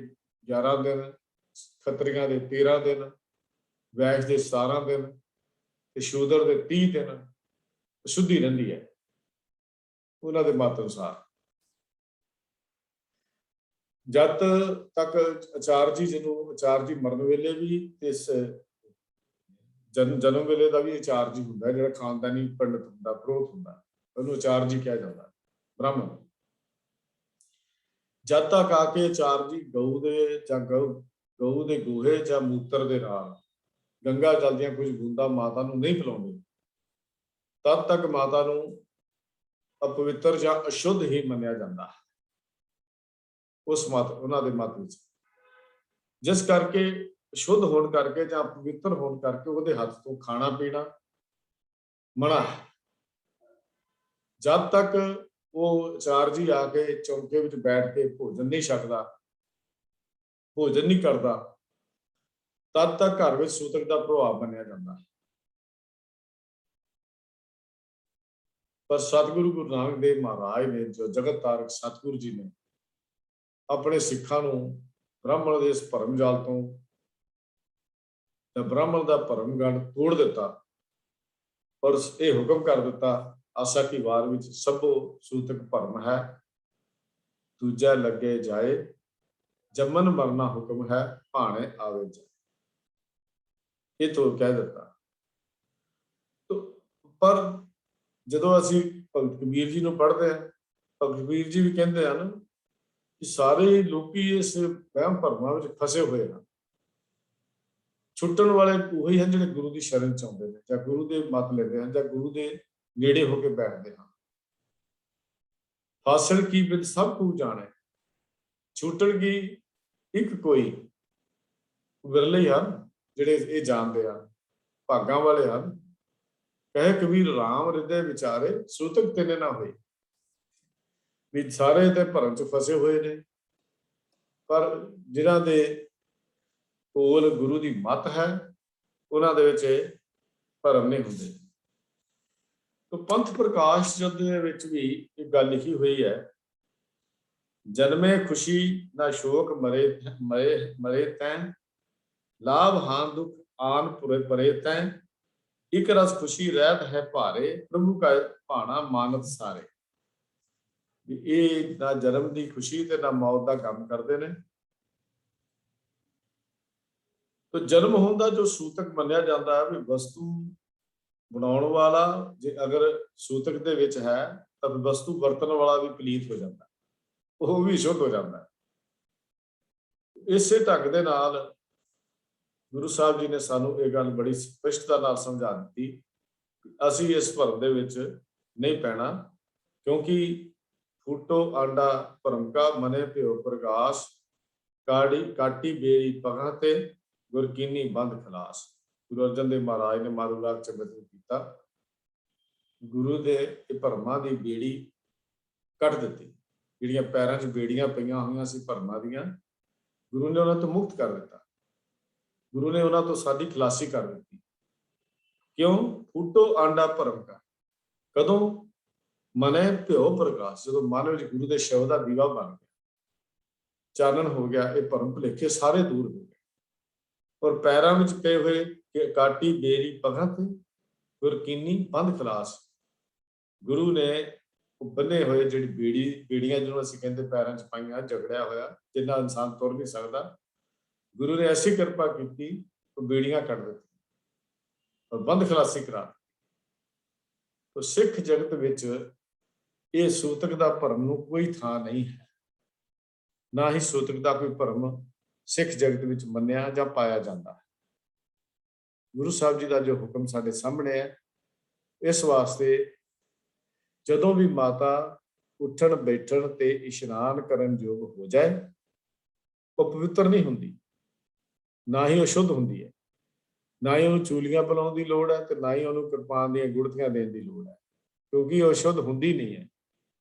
11 दिन, खत्रियां के 13 दिन, वैश्य के 17 दिन, शूदर के 30 दिन शुद्धि रहिंदी है उन्होंने मत अनुसार। जद तक आचार्य जी जिन्हों आचार्य जी मरण वेले भी ਜਨਮ ਵੇਲੇ ਦਾ ਵੀ ਆਚਾਰਜ ਹੀ ਹੁੰਦਾ, ਜਿਹੜਾ ਖਾਨਦਾਨੀ ਪੰਡਤ ਹੁੰਦਾ, ਪ੍ਰੋਹਤ ਹੁੰਦਾ, ਉਹਨੂੰ ਆਚਾਰਜ ਹੀ ਕਿਹਾ ਜਾਂਦਾ, ਬ੍ਰਾਹਮਣ। ਜਦ ਤੱਕ ਆ ਕੇ ਆਚਾਰਜੀ ਗਊ ਦੇ ਜਾਂ ਗਊ ਦੇ ਗੋਹੇ ਜਾਂ ਮੂਤਰ ਦੇ ਨਾਲ ਗੰਗਾ ਜਲ ਦੀਆਂ ਕੁਝ ਬੂੰਦਾਂ ਮਾਤਾ ਨੂੰ ਨਹੀਂ ਪਿਲਾਉਂਦੇ, ਤਦ ਤੱਕ ਮਾਤਾ ਨੂੰ ਅਪਵਿੱਤਰ ਜਾਂ ਅਸ਼ੁੱਧ ਹੀ ਮੰਨਿਆ ਜਾਂਦਾ ਹੈ ਉਸ ਮਤ, ਉਹਨਾਂ ਦੇ ਮਤ ਵਿੱਚ। ਜਿਸ ਕਰਕੇ ਸ਼ੁੱਧ ਹੋਣ ਕਰਕੇ ਜਾਂ ਪਵਿੱਤਰ ਹੋਣ ਕਰਕੇ ਉਹਦੇ ਹੱਥ ਤੋਂ ਖਾਣਾ ਪੀਣਾ ਮਨਾ ਹੈ। ਜਦ ਤੱਕ ਉਹ ਆਚਾਰਜੀ ਆ ਕੇ ਚੌਂਕੇ ਵਿੱਚ ਬੈਠ ਕੇ ਭੋਜਨ ਨਹੀਂ ਛਕਦਾ, ਭੋਜਨ ਨਹੀਂ ਕਰਦਾ, ਤਦ ਤੱਕ ਘਰ ਵਿੱਚ ਸੂਤਕ ਦਾ ਪ੍ਰਭਾਵ ਬਣਿਆ ਜਾਂਦਾ ਹੈ। ਪਰ ਸਤਿਗੁਰੂ ਗੁਰੂ ਨਾਨਕ ਦੇਵ ਮਹਾਰਾਜ ਨੇ, ਜੋ ਜਗਤ ਤਾਰਕ ਸਤਿਗੁਰੂ ਜੀ ਨੇ, ਆਪਣੇ ਸਿੱਖਾਂ ਨੂੰ ਬ੍ਰਾਹਮਣ ਦੇ ਇਸ ਭਰਮ ਜਾਲ ਤੋਂ, ਬ੍ਰਾਹਮਣ ਦਾ ਭਰਮ ਗੰਢ ਤੋੜ ਦਿੱਤਾ, ਔਰ ਇਹ ਹੁਕਮ ਕਰ ਦਿੱਤਾ, ਆਸਾ ਕੀ ਵਾਰ ਵਿੱਚ ਸਭੋ ਸੂਤਕ ਭਰਮ ਹੈ, ਦੂਜਾ ਲੱਗੇ ਜਾਏ, ਜੰਮਨ ਮਰਨਾ ਹੁਕਮ ਹੈ, ਭਾਣੇ ਆਵੇ ਜਾਏ। ਇਹ ਤੋਂ ਕਹਿ ਦਿੱਤਾ। ਪਰ ਜਦੋਂ ਅਸੀਂ ਭਗਤ ਕਬੀਰ ਜੀ ਨੂੰ ਪੜ੍ਹਦੇ ਹਾਂ, ਭਗਤ ਕਬੀਰ ਜੀ ਵੀ ਕਹਿੰਦੇ ਹਨ ਕਿ ਸਾਰੇ ਲੋਕੀ ਇਸ ਵਹਿਮ ਭਰਮਾਂ ਵਿੱਚ ਫਸੇ ਹੋਏ ਹਨ। ਛੁੱਟਣ ਵਾਲੇ ਉਹੀ ਹਨ ਜਿਹੜੇ ਗੁਰੂ ਦੀ ਸ਼ਰਨ ਚ ਆਉਂਦੇ ਨੇ, ਜਾਂ ਗੁਰੂ ਦੇ ਮਤ ਲੈਂਦੇ ਹਨ, ਜਾਂ ਗੁਰੂ ਦੇ ਨੇੜੇ ਹੋ ਕੇ ਬੈਠਦੇ ਹਨ। ਹਾਸਲ ਕੀ ਬਿਦ ਸਭ ਕੁ ਜਾਣੇ, ਛੁੱਟਣ ਕੀ ਇੱਕ ਕੋਈ, ਵਿਰਲੇ ਹਨ ਜਿਹੜੇ ਇਹ ਜਾਣਦੇ ਹਨ, ਭਾਗਾਂ ਵਾਲੇ ਹਨ। ਕਹੇ ਕਬੀਰ ਰਾਮ ਹਿਰਦੇ ਵਿਚਾਰੇ, ਸੂਤਕ ਤਿੰਨੇ ਨਾ ਹੋਏ। ਵੀ ਸਾਰੇ ਤੇ ਭਰਮ ਚ ਫਸੇ ਹੋਏ ਨੇ, ਪਰ ਜਿਨ੍ਹਾਂ ਦੇ ਕੋਲ ਗੁਰੂ ਦੀ ਮੱਤ ਹੈ, ਉਹਨਾਂ ਦੇ ਵਿੱਚ ਭਰਮ ਨਹੀਂ ਹੁੰਦੇ। ਪੰਥ ਪ੍ਰਕਾਸ਼ ਜੁੱਧ ਦੇ ਵਿੱਚ ਵੀ ਇੱਕ ਗੱਲ ਲਿਖੀ ਹੋਈ ਹੈ, ਜਨਮੇ ਖੁਸ਼ੀ ਨਾ ਸ਼ੋਕ ਮਰੇ ਮਰੇ ਤੈਂ, ਲਾਭ ਹਾਨ ਦੁਖ ਆਨ ਪਰੇ ਤੈਂ, ਇੱਕ ਰਸ ਖੁਸ਼ੀ ਰਹਿਤ ਹੈ ਭਾਰੇ, ਪ੍ਰਭੂ ਕਾ ਭਾਣਾ ਮਾਨਤ ਸਾਰੇ। ਇਹ ਨਾ ਜਨਮ ਦੀ ਖੁਸ਼ੀ ਤੇ ਨਾ ਮੌਤ ਦਾ ਕੰਮ ਕਰਦੇ ਨੇ। ਤਾਂ ਜਨਮ ਹੋਣ ਦਾ ਜੋ ਸੂਤਕ ਮੰਨਿਆ ਜਾਂਦਾ ਹੈ, ਵੀ ਵਸਤੂ ਬਣਾਉਣ ਵਾਲਾ ਜੇ ਅਗਰ ਸੂਤਕ ਦੇ ਵਿੱਚ ਹੈ, ਤਾਂ ਵਸਤੂ ਵਰਤਣ ਵਾਲਾ ਵੀ ਪਲੀਤ ਹੋ ਜਾਂਦਾ, ਉਹ ਵੀ ਸ਼ੁੱਧ ਹੋ ਜਾਂਦਾ। ਇਸੇ ਢੰਗ ਦੇ ਨਾਲ ਗੁਰੂ ਸਾਹਿਬ ਜੀ ਨੇ ਸਾਨੂੰ ਇਹ ਗੱਲ ਬੜੀ ਸਪਸ਼ਟਤਾ ਨਾਲ ਸਮਝਾ ਦਿੱਤੀ, ਅਸੀਂ ਇਸ ਭਰਮ ਦੇ ਵਿੱਚ ਨਹੀਂ ਪੈਣਾ, ਕਿਉਂਕਿ ਫੂਟੋ ਆਂਡਾ ਭਰਮ ਕਾ ਮਨੇ ਭਿਓ ਪ੍ਰਕਾਸ਼, ਕਾਟੀ ਬੇਰੀ ਪਗਾਂ ਤੇ ਗੁਰਕੀਨੀ ਬੰਦ ਖਲਾਸ। ਗੁਰੂ ਅਰਜਨ ਦੇਵ ਮਹਾਰਾਜ ਨੇ ਮਾਰੂ ਰਾਗ ਚ ਬਚਨ ਕੀਤਾ, ਗੁਰੂ ਦੇ ਇਹ ਭਰਮਾਂ ਦੀ ਬੇੜੀ ਕੱਢ ਦਿੱਤੀ, ਜਿਹੜੀਆਂ ਪੈਰਾਂ 'ਚ ਬੇੜੀਆਂ ਪਈਆਂ ਹੋਈਆਂ ਸੀ ਭਰਮਾਂ ਦੀਆਂ, ਗੁਰੂ ਨੇ ਉਹਨਾਂ ਤੋਂ ਮੁਕਤ ਕਰ ਦਿੱਤਾ। ਗੁਰੂ ਨੇ ਉਹਨਾਂ ਤੋਂ ਸਾਡੀ ਖਲਾਸੀ ਕਰ ਦਿੱਤੀ। ਕਿਉਂ? ਫੂਟੋ ਆਂਡਾ ਭਰਮ ਕਾ, ਕਦੋਂ? ਮਨੇ ਭਿਓ ਪ੍ਰਕਾਸ਼, ਜਦੋਂ ਮਨ ਵਿੱਚ ਗੁਰੂ ਦੇ ਸ਼ਬਦ ਦਾ ਦੀਵਾ ਬਣ ਗਿਆ, ਚਾਨਣ ਹੋ ਗਿਆ, ਇਹ ਭਰਮ ਭੁਲੇਖੇ ਸਾਰੇ ਦੂਰ ਹੋ ਗਏ। ਔਰ ਪੈਰਾਂ ਵਿੱਚ ਪਏ ਹੋਏ ਕਾਟੀ ਬੇਰੀ ਪਗਾਂ ਤੇ ਗੁਰਕੀਨੀ ਬੰਦ ਖਲਾਸ, ਗੁਰੂ ਨੇ ਬੰਨੇ ਹੋਏ ਜਿਹੜੀ ਬੇੜੀਆਂ ਜਿਹਨੂੰ ਅਸੀਂ ਕਹਿੰਦੇ ਪੈਰਾਂ 'ਚ ਪਾਈਆਂ, ਝਗੜਿਆ ਹੋਇਆ, ਜਿੰਨਾ ਇਨਸਾਨ ਤੁਰ ਨਹੀਂ ਸਕਦਾ, ਗੁਰੂ ਨੇ ਐਸੀ ਕਿਰਪਾ ਕੀਤੀ, ਉਹ ਬੇੜੀਆਂ ਕੱਢ ਦਿੱਤੀਆਂ ਔਰ ਬੰਦ ਖਲਾਸੀ ਕਰਾ ਦਿੱਤੀ। ਸਿੱਖ ਜਗਤ ਵਿੱਚ ਇਹ ਸੂਤਕ ਦਾ ਭਰਮ ਨੂੰ ਕੋਈ ਥਾਂ ਨਹੀਂ ਹੈ, ਨਾ ਹੀ ਸੂਤਕ ਦਾ ਕੋਈ ਭਰਮ ਸਿੱਖ ਜਗਤ ਵਿੱਚ ਮੰਨਿਆ ਜਾਂ ਪਾਇਆ ਜਾਂਦਾ ਹੈ। ਗੁਰੂ ਸਾਹਿਬ ਜੀ ਦਾ ਜੋ ਹੁਕਮ ਸਾਡੇ ਸਾਹਮਣੇ ਹੈ, ਇਸ ਵਾਸਤੇ ਜਦੋਂ ਵੀ ਮਾਤਾ ਉੱਠਣ ਬੈਠਣ ਤੇ ਇਸ਼ਨਾਨ ਕਰਨ ਯੋਗ ਹੋ ਜਾਏ, ਉਹ ਪਵਿੱਤਰ ਨਹੀਂ ਹੁੰਦੀ, ਨਾ ਹੀ ਉਹ ਸ਼ੁੱਧ ਹੁੰਦੀ ਹੈ, ਨਾ ਹੀ ਉਹਨੂੰ ਚੂਲੀਆਂ ਪਿਲਾਉਣ ਦੀ ਲੋੜ ਹੈ, ਤੇ ਨਾ ਹੀ ਉਹਨੂੰ ਕਿਰਪਾਨ ਦੀਆਂ ਗੁੜਤੀਆਂ ਦੇਣ ਦੀ ਲੋੜ ਹੈ, ਕਿਉਂਕਿ ਉਹ ਸ਼ੁੱਧ ਹੁੰਦੀ ਨਹੀਂ ਹੈ।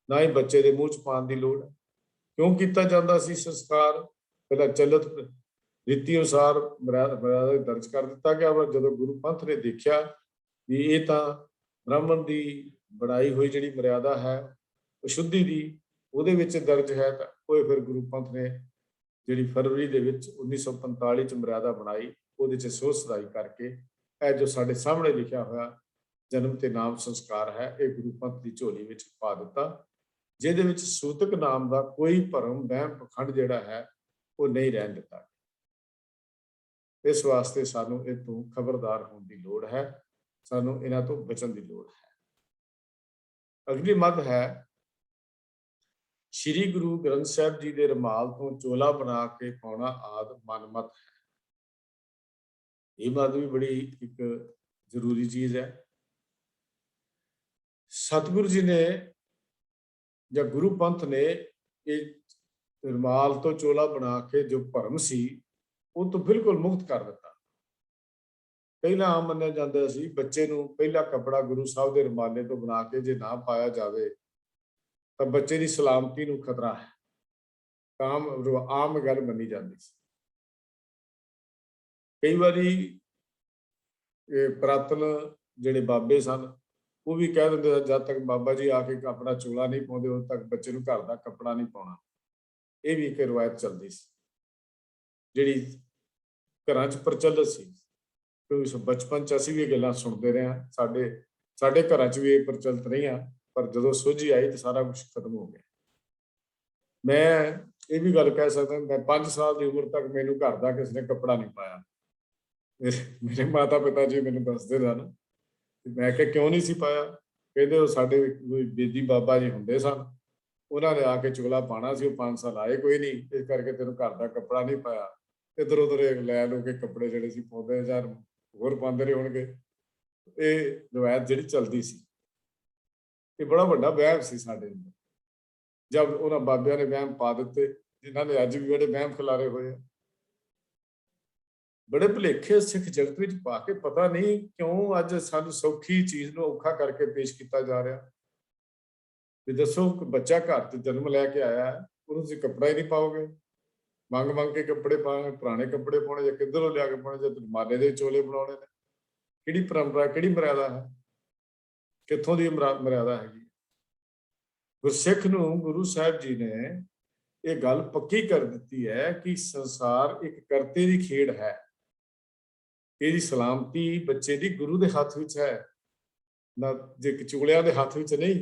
ਨਾ ਹੀ ਬੱਚੇ ਦੇ ਮੂੰਹ 'ਚ ਪਾਉਣ ਦੀ ਲੋੜ ਹੈ। ਕਿਉਂ ਕੀਤਾ ਜਾਂਦਾ ਸੀ ਸੰਸਕਾਰ? ਪਹਿਲਾਂ ਚਲਤ ਰੀਤੀ ਅਨੁਸਾਰ ਮਰਿਆਦਾ ਦਰਜ ਕਰ ਦਿੱਤਾ ਗਿਆ, ਪਰ ਜਦੋਂ ਗੁਰੂ ਪੰਥ ਨੇ ਦੇਖਿਆ ਵੀ ਇਹ ਤਾਂ ਬ੍ਰਾਹਮਣ ਦੀ ਬਣਾਈ ਹੋਈ ਜਿਹੜੀ ਮਰਿਆਦਾ ਹੈ, ਅਸ਼ੁੱਧੀ ਦੀ ਉਹਦੇ ਵਿੱਚ ਦਰਜ ਹੈ, ਤਾਂ ਉਹ ਫਿਰ ਗੁਰੂ ਪੰਥ ਨੇ ਜਿਹੜੀ ਫਰਵਰੀ ਦੇ ਵਿੱਚ 1945 ਚ ਮਰਿਆਦਾ ਬਣਾਈ, ਉਹਦੇ 'ਚ ਸੋਧ ਸਦਾਈ ਕਰਕੇ ਇਹ ਜੋ ਸਾਡੇ ਸਾਹਮਣੇ ਲਿਖਿਆ ਹੋਇਆ ਜਨਮ ਤੇ ਨਾਮ ਸੰਸਕਾਰ ਹੈ, ਇਹ ਗੁਰੂ ਪੰਥ ਦੀ ਝੋਲੀ ਵਿੱਚ ਪਾ ਦਿੱਤਾ, ਜਿਹਦੇ ਵਿੱਚ ਸੂਤਕ ਨਾਮ ਦਾ ਕੋਈ ਭਰਮ ਵਹਿਮ ਪਖੰਡ ਜਿਹੜਾ ਹੈ ਉਹ ਨਹੀਂ ਰਹਿਣ ਦਿੱਤਾ। इस वास्ते सानू इह तों खबरदार होने की लोड़ है, सानू इन्हां तों बचण की लोड़ है। अगली मत है, श्री गुरु ग्रंथ साहिब जी के रमाल तो चोला बना के पाउणा आदि मनमत है। ये मत भी बड़ी एक जरूरी चीज है। सतगुरु जी ने या गुरु पंथ ने एक रमाल तो चोला बना के जो भरम सी वो तो बिल्कुल मुक्त कर दिता। पहला आम मन्निया जाता सी बच्चे नूं पहला कपड़ा गुरु साहब के रमाले तो बना के जे ना पाया जाए तो बच्चे की सलामती नूं खतरा है, आम गल मनी जाती सी। कई बारी पुरातन जिहड़े बाबे सन वो भी कह दिंदे जब तक बाबा जी आके अपना चोला नहीं पाउंदे उद तक बच्चे नूं घर का कपड़ा नहीं पाउणा। ये भी एक रिवायत चलती सी जिहड़ी घरां च प्रचलित सी। क्योंकि बचपन च असीं भी गल्लां सुणदे रहे हां, साडे घरां च भी ये प्रचलित रहियां, पर जदों सोझी आई तो सारा कुछ खत्म हो गया। मैं ये भी गल कह सकदा, मैं 5 साल की उम्र तक मैनूं घर का किसी ने कपड़ा नहीं पाया। मेरे माता पिता जी मैनूं दसदे सन, मैं किहा क्यों नहीं सी पाया? कहंदे ਉਹ ਸਾਡੇ ਕੋਈ ਬੇਦੀ ਬਾਬਾ ਜੀ ਹੁੰਦੇ ਸਨ, ਉਹਨਾਂ ਨੇ ਆ ਕੇ ਚੋਲਾ ਪਾਣਾ ਸੀ, ਉਹ 5 ਸਾਲ ਆਏ ਕੋਈ ਨਹੀਂ, ਇਸ ਕਰਕੇ ਤੈਨੂੰ ਘਰ ਦਾ ਕੱਪੜਾ ਨਹੀਂ ਪਾਇਆ। ਇੱਧਰ ਉੱਧਰ ਲੈ ਲੋ ਕੇ ਕੱਪੜੇ ਜਿਹੜੇ ਸੀ ਪਾਉਂਦੇ ਜਾਂ ਹੋਰ ਪਾਉਂਦੇ ਰਹੇ ਹੋਣਗੇ। ਇਹ ਰਵਾਇਤ ਜਿਹੜੀ ਚੱਲਦੀ ਸੀ, ਇਹ ਬੜਾ ਵੱਡਾ ਵਹਿਮ ਸੀ ਸਾਡੇ ਅੰਦਰ। ਜਦ ਉਹਨਾਂ ਬਾਬਿਆਂ ਨੇ ਵਹਿਮ ਪਾ ਦਿੱਤੇ, ਜਿਨ੍ਹਾਂ ਨੇ ਅੱਜ ਵੀ ਜਿਹੜੇ ਵਹਿਮ ਖਿਲਾਰੇ ਹੋਏ ਆ, बड़े भुलेखे सिख जगत में पा के पता नहीं क्यों अज सानू सौखी चीज नूं औखा करके पेश किया जा रहा। भी दसो बच्चा घर से जन्म लैके आया है, उन्होंने तुसीं कपड़ा ही नहीं पाओगे, मंग मंग के कपड़े पाने, पुराने कपड़े पाने या किधरों लिया के पाने, जब माले दे चोले बनाने ने, किहड़ी परंपरा किहड़ी मर्यादा है, कित्थों दी मर्यादा हैगी। गुरसिख नूं गुरु साहिब जी ने ये गल पक्की कर दी है कि संसार एक करते की खेड है। ਇਹਦੀ ਸਲਾਮਤੀ ਬੱਚੇ ਦੀ ਗੁਰੂ ਦੇ ਹੱਥ ਵਿੱਚ ਹੈ, ਨਾ ਜੇ ਚੋਲਿਆਂ ਦੇ ਹੱਥ ਵਿੱਚ ਨਹੀਂ।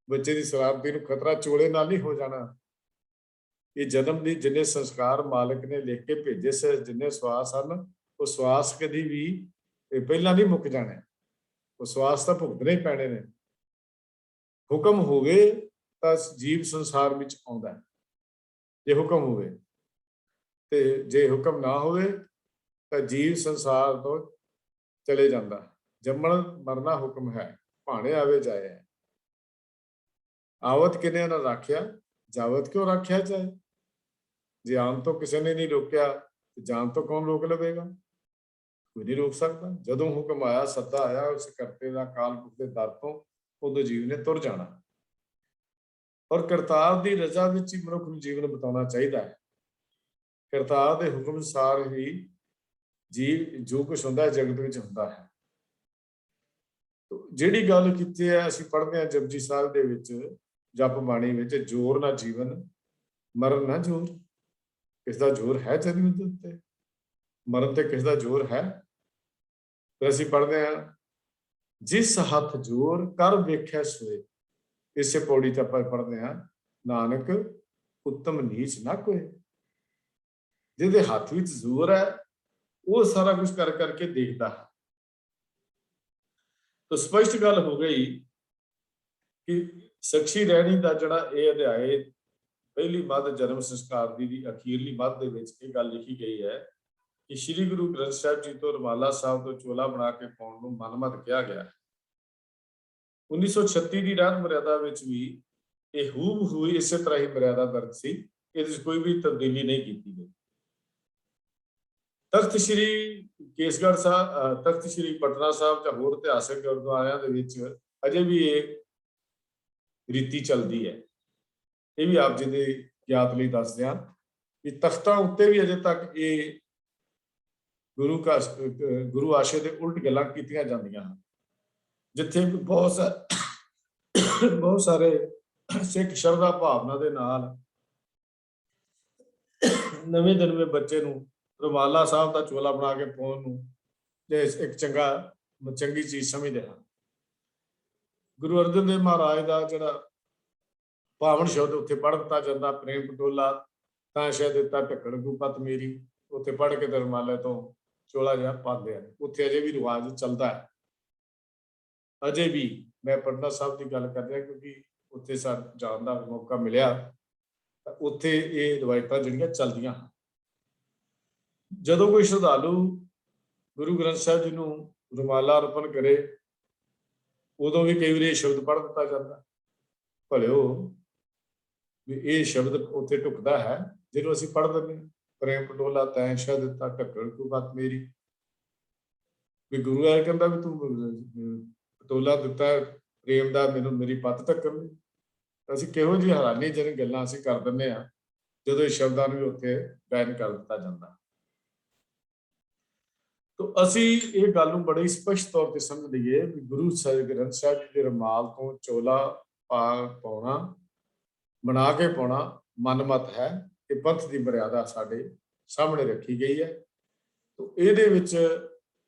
ਬੱਚੇ ਦੀ ਸਲਾਮਤੀ ਨੂੰ ਖਤਰਾ ਚੋਲੇ ਨਾਲ ਨਹੀਂ ਹੋ ਜਾਣਾ। ਇਹ ਜਨਮ ਦੀ ਜਿੰਨੇ ਸੰਸਕਾਰ ਮਾਲਕ ਨੇ ਲਿਖ ਕੇ ਭੇਜੇ ਸੇ, ਜਿੰਨੇ ਸਵਾਸ ਹਨ, ਉਹ ਸਵਾਸ ਕਦੀ ਵੀ ਪਹਿਲਾਂ ਨਹੀਂ ਮੁੱਕ ਜਾਣੇ, ਉਹ ਸਵਾਸ ਤਾਂ ਭੁਗਤਣੇ ਹੀ ਪੈਣੇ ਨੇ। ਹੁਕਮ ਹੋਵੇ ਤਾਂ ਜੀਵ ਸੰਸਾਰ ਵਿੱਚ ਆਉਂਦਾ, ਜੇ ਹੁਕਮ ਹੋਵੇ, ਤੇ ਜੇ ਹੁਕਮ ਨਾ ਹੋਵੇ ਤਾਂ ਜੀਵ ਸੰਸਾਰ ਤੋਂ ਚਲੇ ਜਾਂਦਾ। ਜੰਮਣ ਮਰਨਾ ਹੁਕਮ ਹੈ, ਭਾਣੇ ਆਵੇ ਜਾਏ। आवत किने ना राख्या, जावत क्यों राख्या जाए। जे आम तो किसी ने नहीं रोकया, तो जान तो कौन रोक लवेगा? कोई नहीं रोक सकता। जदों हुक्म आया, सद्दा आया, उस करते दा काल पुरख दे दर तो उदों जीव ने तुर जाना। और करतार दी रजा विच ही मनुख नूं जीवन बिताउणा चाहीदा है। करतार दे हुक्म अनुसार ही जीव जो कुछ हुंदा जगत विच हुंदा है। तो जिहड़ी गल कीती है, असीं पढ़दे हां जपजी साहिब दे विच, जप बाणी विच, जोर ना जीवन मरण ना जोर। किसका जोर है जन्म दे उत्ते? मरण ते किसका जोर है? फिर असीं पढ़दे हां, जिस हथ जोर कर वेख्या सोए। इसे पौड़ी ते आपां पढ़दे हां, नानक उत्तम नीच ना कोई। जिहदे हथ विच जोर है, वो सारा कुछ कर करके देखता है। तो स्पष्ट गल हो गई कि सखी रहनी का जड़ा ये अध्याय पहली मद जन्म संस्कार की अखीरली मद दे विच ये गल लिखी गई है कि श्री गुरु ग्रंथ साहिब जी तो रमाला साहब तो चोला बना के पाउण नूं मनमत कहा गया। 1936 की रात मर्यादा विच भी ये हूबहू इस तरह ही मर्यादा दर्ज सी, इहदे कोई भी तब्दीली नहीं की गई। तख्त श्री केसगढ़ साहब, तख्त श्री पटना साहब ਜਾਂ ਹੋਰ ਇਤਿਹਾਸਕ ਗੁਰਦੁਆਰਿਆਂ ਦੇ ਵਿੱਚ ਅਜੇ ਵੀ ਇਹ ਰੀਤੀ ਚੱਲਦੀ ਹੈ। ਇਹ ਵੀ ਆਪ ਜੀ ਦੇ ਗਿਆਤ ਲਈ ਦੱਸਦੇ ਹਾਂ ਕਿ ਤਖਤਾਂ ਉੱਤੇ ਵੀ ਅਜੇ ਤੱਕ ਇਹ ਗੁਰੂ ਆਸ਼ੇ ਦੇ ਉਲਟ ਗੱਲਾਂ ਕੀਤੀਆਂ ਜਾਂਦੀਆਂ ਹਨ। ਜਿੱਥੇ ਬਹੁਤ ਸਾਰੇ ਸਿੱਖ ਸ਼ਰਧਾ ਭਾਵਨਾ ਦੇ ਨਾਲ ਨਵੇਂ ਜਨਮੇ ਬੱਚੇ ਨੂੰ ਰੁਮਾਲਾ ਸਾਹਿਬ ਦਾ ਚੋਲਾ ਬਣਾ ਕੇ ਪਾਉਣ ਨੂੰ ਇੱਕ ਚੰਗੀ ਚੀਜ਼ ਸਮਝਦੇ ਹਨ। ਗੁਰੂ ਅਰਜਨ ਦੇਵ ਮਹਾਰਾਜ ਦਾ ਜਿਹੜਾ ਪਾਵਨ ਸ਼ਬਦ ਉੱਥੇ ਪੜ੍ਹ ਦਿੱਤਾ ਜਾਂਦਾ, ਪ੍ਰੇਮ ਪਟੋਲਾ ਤਾਂ ਸ਼ਾਇਦ ਦਿੱਤਾ ਢੱਕਣ ਕੂ ਪਤ ਮੇਰੀ, ਉੱਥੇ ਪੜ੍ਹ ਕੇ ਰੁਮਾਲੇ ਤੋਂ ਚੋਲਾ ਜਿਹਾ ਪਾਉਂਦੇ ਹਨ। ਉੱਥੇ ਅਜੇ ਵੀ ਰਿਵਾਜ ਚੱਲਦਾ ਹੈ। ਅਜੇ ਵੀ ਮੈਂ ਪਟਨਾ ਸਾਹਿਬ ਦੀ ਗੱਲ ਕਰ ਰਿਹਾ ਕਿਉਂਕਿ ਉੱਥੇ ਸਾਨੂੰ ਜਾਣ ਦਾ ਮੌਕਾ ਮਿਲਿਆ, ਤਾਂ ਉੱਥੇ ਇਹ ਰਵਾਇਤਾਂ ਜਿਹੜੀਆਂ ਚੱਲਦੀਆਂ ਹਨ। ਜਦੋਂ ਕੋਈ ਸ਼ਰਧਾਲੂ ਗੁਰੂ ਗ੍ਰੰਥ ਸਾਹਿਬ ਜੀ ਨੂੰ ਰੁਮਾਲਾ ਅਰਪਣ ਕਰੇ, ਉਦੋਂ ਵੀ ਕਈ ਵਾਰੀ ਇਹ ਸ਼ਬਦ ਪੜ੍ਹ ਦਿੱਤਾ ਜਾਂਦਾ, ਭਲਿਓ ਵੀ ਇਹ ਸ਼ਬਦ ਉੱਥੇ ਢੁਕਦਾ ਹੈ ਜਿਹਨੂੰ ਅਸੀਂ ਪੜ੍ਹ ਦਿੰਦੇ ਹਾਂ, ਪ੍ਰੇਮ ਪਟੋਲਾ ਤੈਂ ਸ਼ਾ ਦਿੱਤਾ ਢੱਕਣ ਕੋ ਬਾਤ ਮੇਰੀ। ਵੀ ਗੁਰੂ ਆ ਕਹਿੰਦਾ ਵੀ ਤੂੰ ਪਟੋਲਾ ਦਿੱਤਾ ਪ੍ਰੇਮ ਦਾ, ਮੈਨੂੰ ਮੇਰੀ ਪੱਤ ਢੱਕਣ ਦੀ। ਅਸੀਂ ਕਿਹੋ ਜਿਹੀ ਹੈਰਾਨੀ ਜਿਹੀ ਗੱਲਾਂ ਅਸੀਂ ਕਰ ਦਿੰਦੇ ਹਾਂ ਜਦੋਂ ਇਹ ਸ਼ਬਦਾਂ ਨੂੰ ਵੀ ਉੱਥੇ ਬੈਨ ਕਰ ਦਿੱਤਾ ਜਾਂਦਾ। ਤਾਂ ਅਸੀਂ ਇਹ ਗੱਲ ਨੂੰ ਬੜੇ ਸਪਸ਼ਟ ਤੌਰ ਤੇ ਸਮਝ ਲਈਏ ਵੀ ਗੁਰੂ ਗ੍ਰੰਥ ਸਾਹਿਬ ਜੀ ਦੇ ਰੁਮਾਲ ਤੋਂ ਚੋਲਾ ਪਾਉਣਾ, ਬਣਾ ਕੇ ਪਾਉਣਾ ਮਨਮਤ ਹੈ। ਇਹ ਪੰਥ ਦੀ ਮਰਿਆਦਾ ਸਾਡੇ ਸਾਹਮਣੇ ਰੱਖੀ ਗਈ ਹੈ। ਤਾਂ ਇਹਦੇ ਵਿੱਚ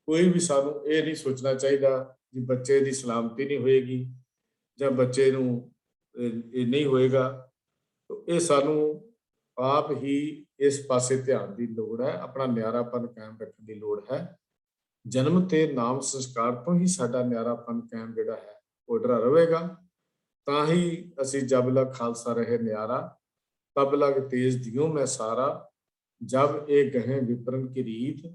ਕੋਈ ਵੀ ਸਾਨੂੰ ਇਹ ਨਹੀਂ ਸੋਚਣਾ ਚਾਹੀਦਾ ਕਿ ਬੱਚੇ ਦੀ ਸਲਾਮਤੀ ਨਹੀਂ ਹੋਏਗੀ ਜਾਂ ਬੱਚੇ ਨੂੰ ਇਹ ਨਹੀਂ ਹੋਏਗਾ। ਇਹ ਸਾਨੂੰ ਆਪ ਹੀ ਇਸ ਪਾਸੇ ਧਿਆਨ ਦੀ ਲੋੜ ਹੈ, ਆਪਣਾ ਨਿਆਰਾਪਨ ਕਾਇਮ ਰੱਖਣ ਦੀ ਲੋੜ ਹੈ। ਜਨਮ ਤੇ ਨਾਮ ਸੰਸਕਾਰ ਤੋਂ ਹੀ ਸਾਡਾ ਨਿਆਰਾਪਨ ਕਾਇਮ ਜਿਹੜਾ ਹੈ ਉਹ ਡਰਾ ਰਹੇਗਾ। ਤਾਂ ਹੀ ਅਸੀਂ ਜਬ ਲਗ ਖਾਲਸਾ ਰਹੇ ਨਿਆਰਾ, ਤਬ ਲਗ ਤੇਜ ਦਿਓ ਮੈਂ ਸਾਰਾ, ਜਬ ਇਹ ਗਹੇ ਵਿਪਰਨ ਕੀ ਰੀਤ,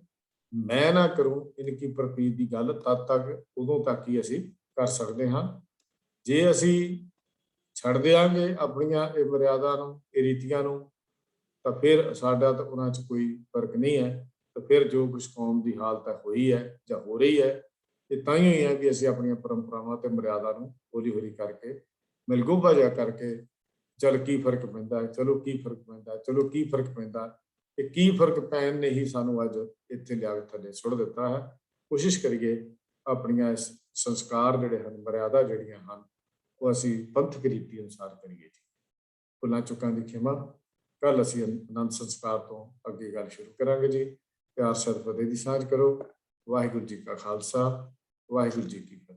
ਮੈਂ ਨਾ ਕਰੂੰ ਇਨਕੀ ਪ੍ਰਤੀਤ ਦੀ ਗੱਲ ਤਦ ਤੱਕ, ਉਦੋਂ ਤੱਕ ਹੀ ਅਸੀਂ ਕਰ ਸਕਦੇ ਹਾਂ। ਜੇ ਅਸੀਂ ਛੱਡ ਦਿਆਂਗੇ ਆਪਣੀਆਂ ਇਹ ਮਰਿਆਦਾ ਨੂੰ, ਇਹ ਰੀਤੀਆਂ ਨੂੰ, ਤਾਂ ਫਿਰ ਸਾਡਾ ਤਾਂ ਉਹਨਾਂ 'ਚ ਕੋਈ ਫਰਕ ਨਹੀਂ ਹੈ। ਤਾਂ ਫਿਰ ਜੋ ਕੁਛ ਕੌਮ ਦੀ ਹਾਲਤ ਹੈ ਹੋਈ ਹੈ ਜਾਂ ਹੋ ਰਹੀ ਹੈ, ਇਹ ਤਾਂ ਹੀ ਹੈ ਵੀ ਅਸੀਂ ਆਪਣੀਆਂ ਪਰੰਪਰਾਵਾਂ ਤੇ ਮਰਿਆਦਾ ਨੂੰ ਹੌਲੀ ਹੌਲੀ ਕਰਕੇ ਮਿਲਗੋਭਾ ਜਿਹਾ ਕਰਕੇ ਚੱਲ ਕੀ ਫਰਕ ਪੈਂਦਾ, ਚਲੋ ਕੀ ਫਰਕ ਪੈਂਦਾ, ਚਲੋ ਕੀ ਫਰਕ ਪੈਂਦਾ, ਤੇ ਕੀ ਫਰਕ ਪੈਣ ਨੇ ਹੀ ਸਾਨੂੰ ਅੱਜ ਇੱਥੇ ਲਿਆ ਕੇ ਥੱਲੇ ਸੁੱਟ ਦਿੱਤਾ ਹੈ। ਕੋਸ਼ਿਸ਼ ਕਰੀਏ ਆਪਣੀਆਂ ਇਸ ਸੰਸਕਾਰ ਜਿਹੜੇ ਹਨ, ਮਰਿਆਦਾ ਜਿਹੜੀਆਂ ਹਨ, ਉਹ ਅਸੀਂ ਪੰਥਕ ਰੀਤੀ ਅਨੁਸਾਰ ਕਰੀਏ ਜੀ। ਭੁੱਲਾਂ ਚੁੱਕਾਂ ਦੀ ਖਿਮਾ। ਕੱਲ ਅਸੀਂ ਆਨੰਦ ਸੰਸਕਾਰ ਤੋਂ ਅੱਗੇ ਗੱਲ ਸ਼ੁਰੂ ਕਰਾਂਗੇ ਜੀ। ਪਿਆਰ ਸਦਪਦੇ ਦੀ ਸਾਂਝ ਕਰੋ। ਵਾਹਿਗੁਰੂ ਜੀ ਕਾ ਖਾਲਸਾ, ਵਾਹਿਗੁਰੂ ਜੀ ਕੀ ਫਤਿਹ।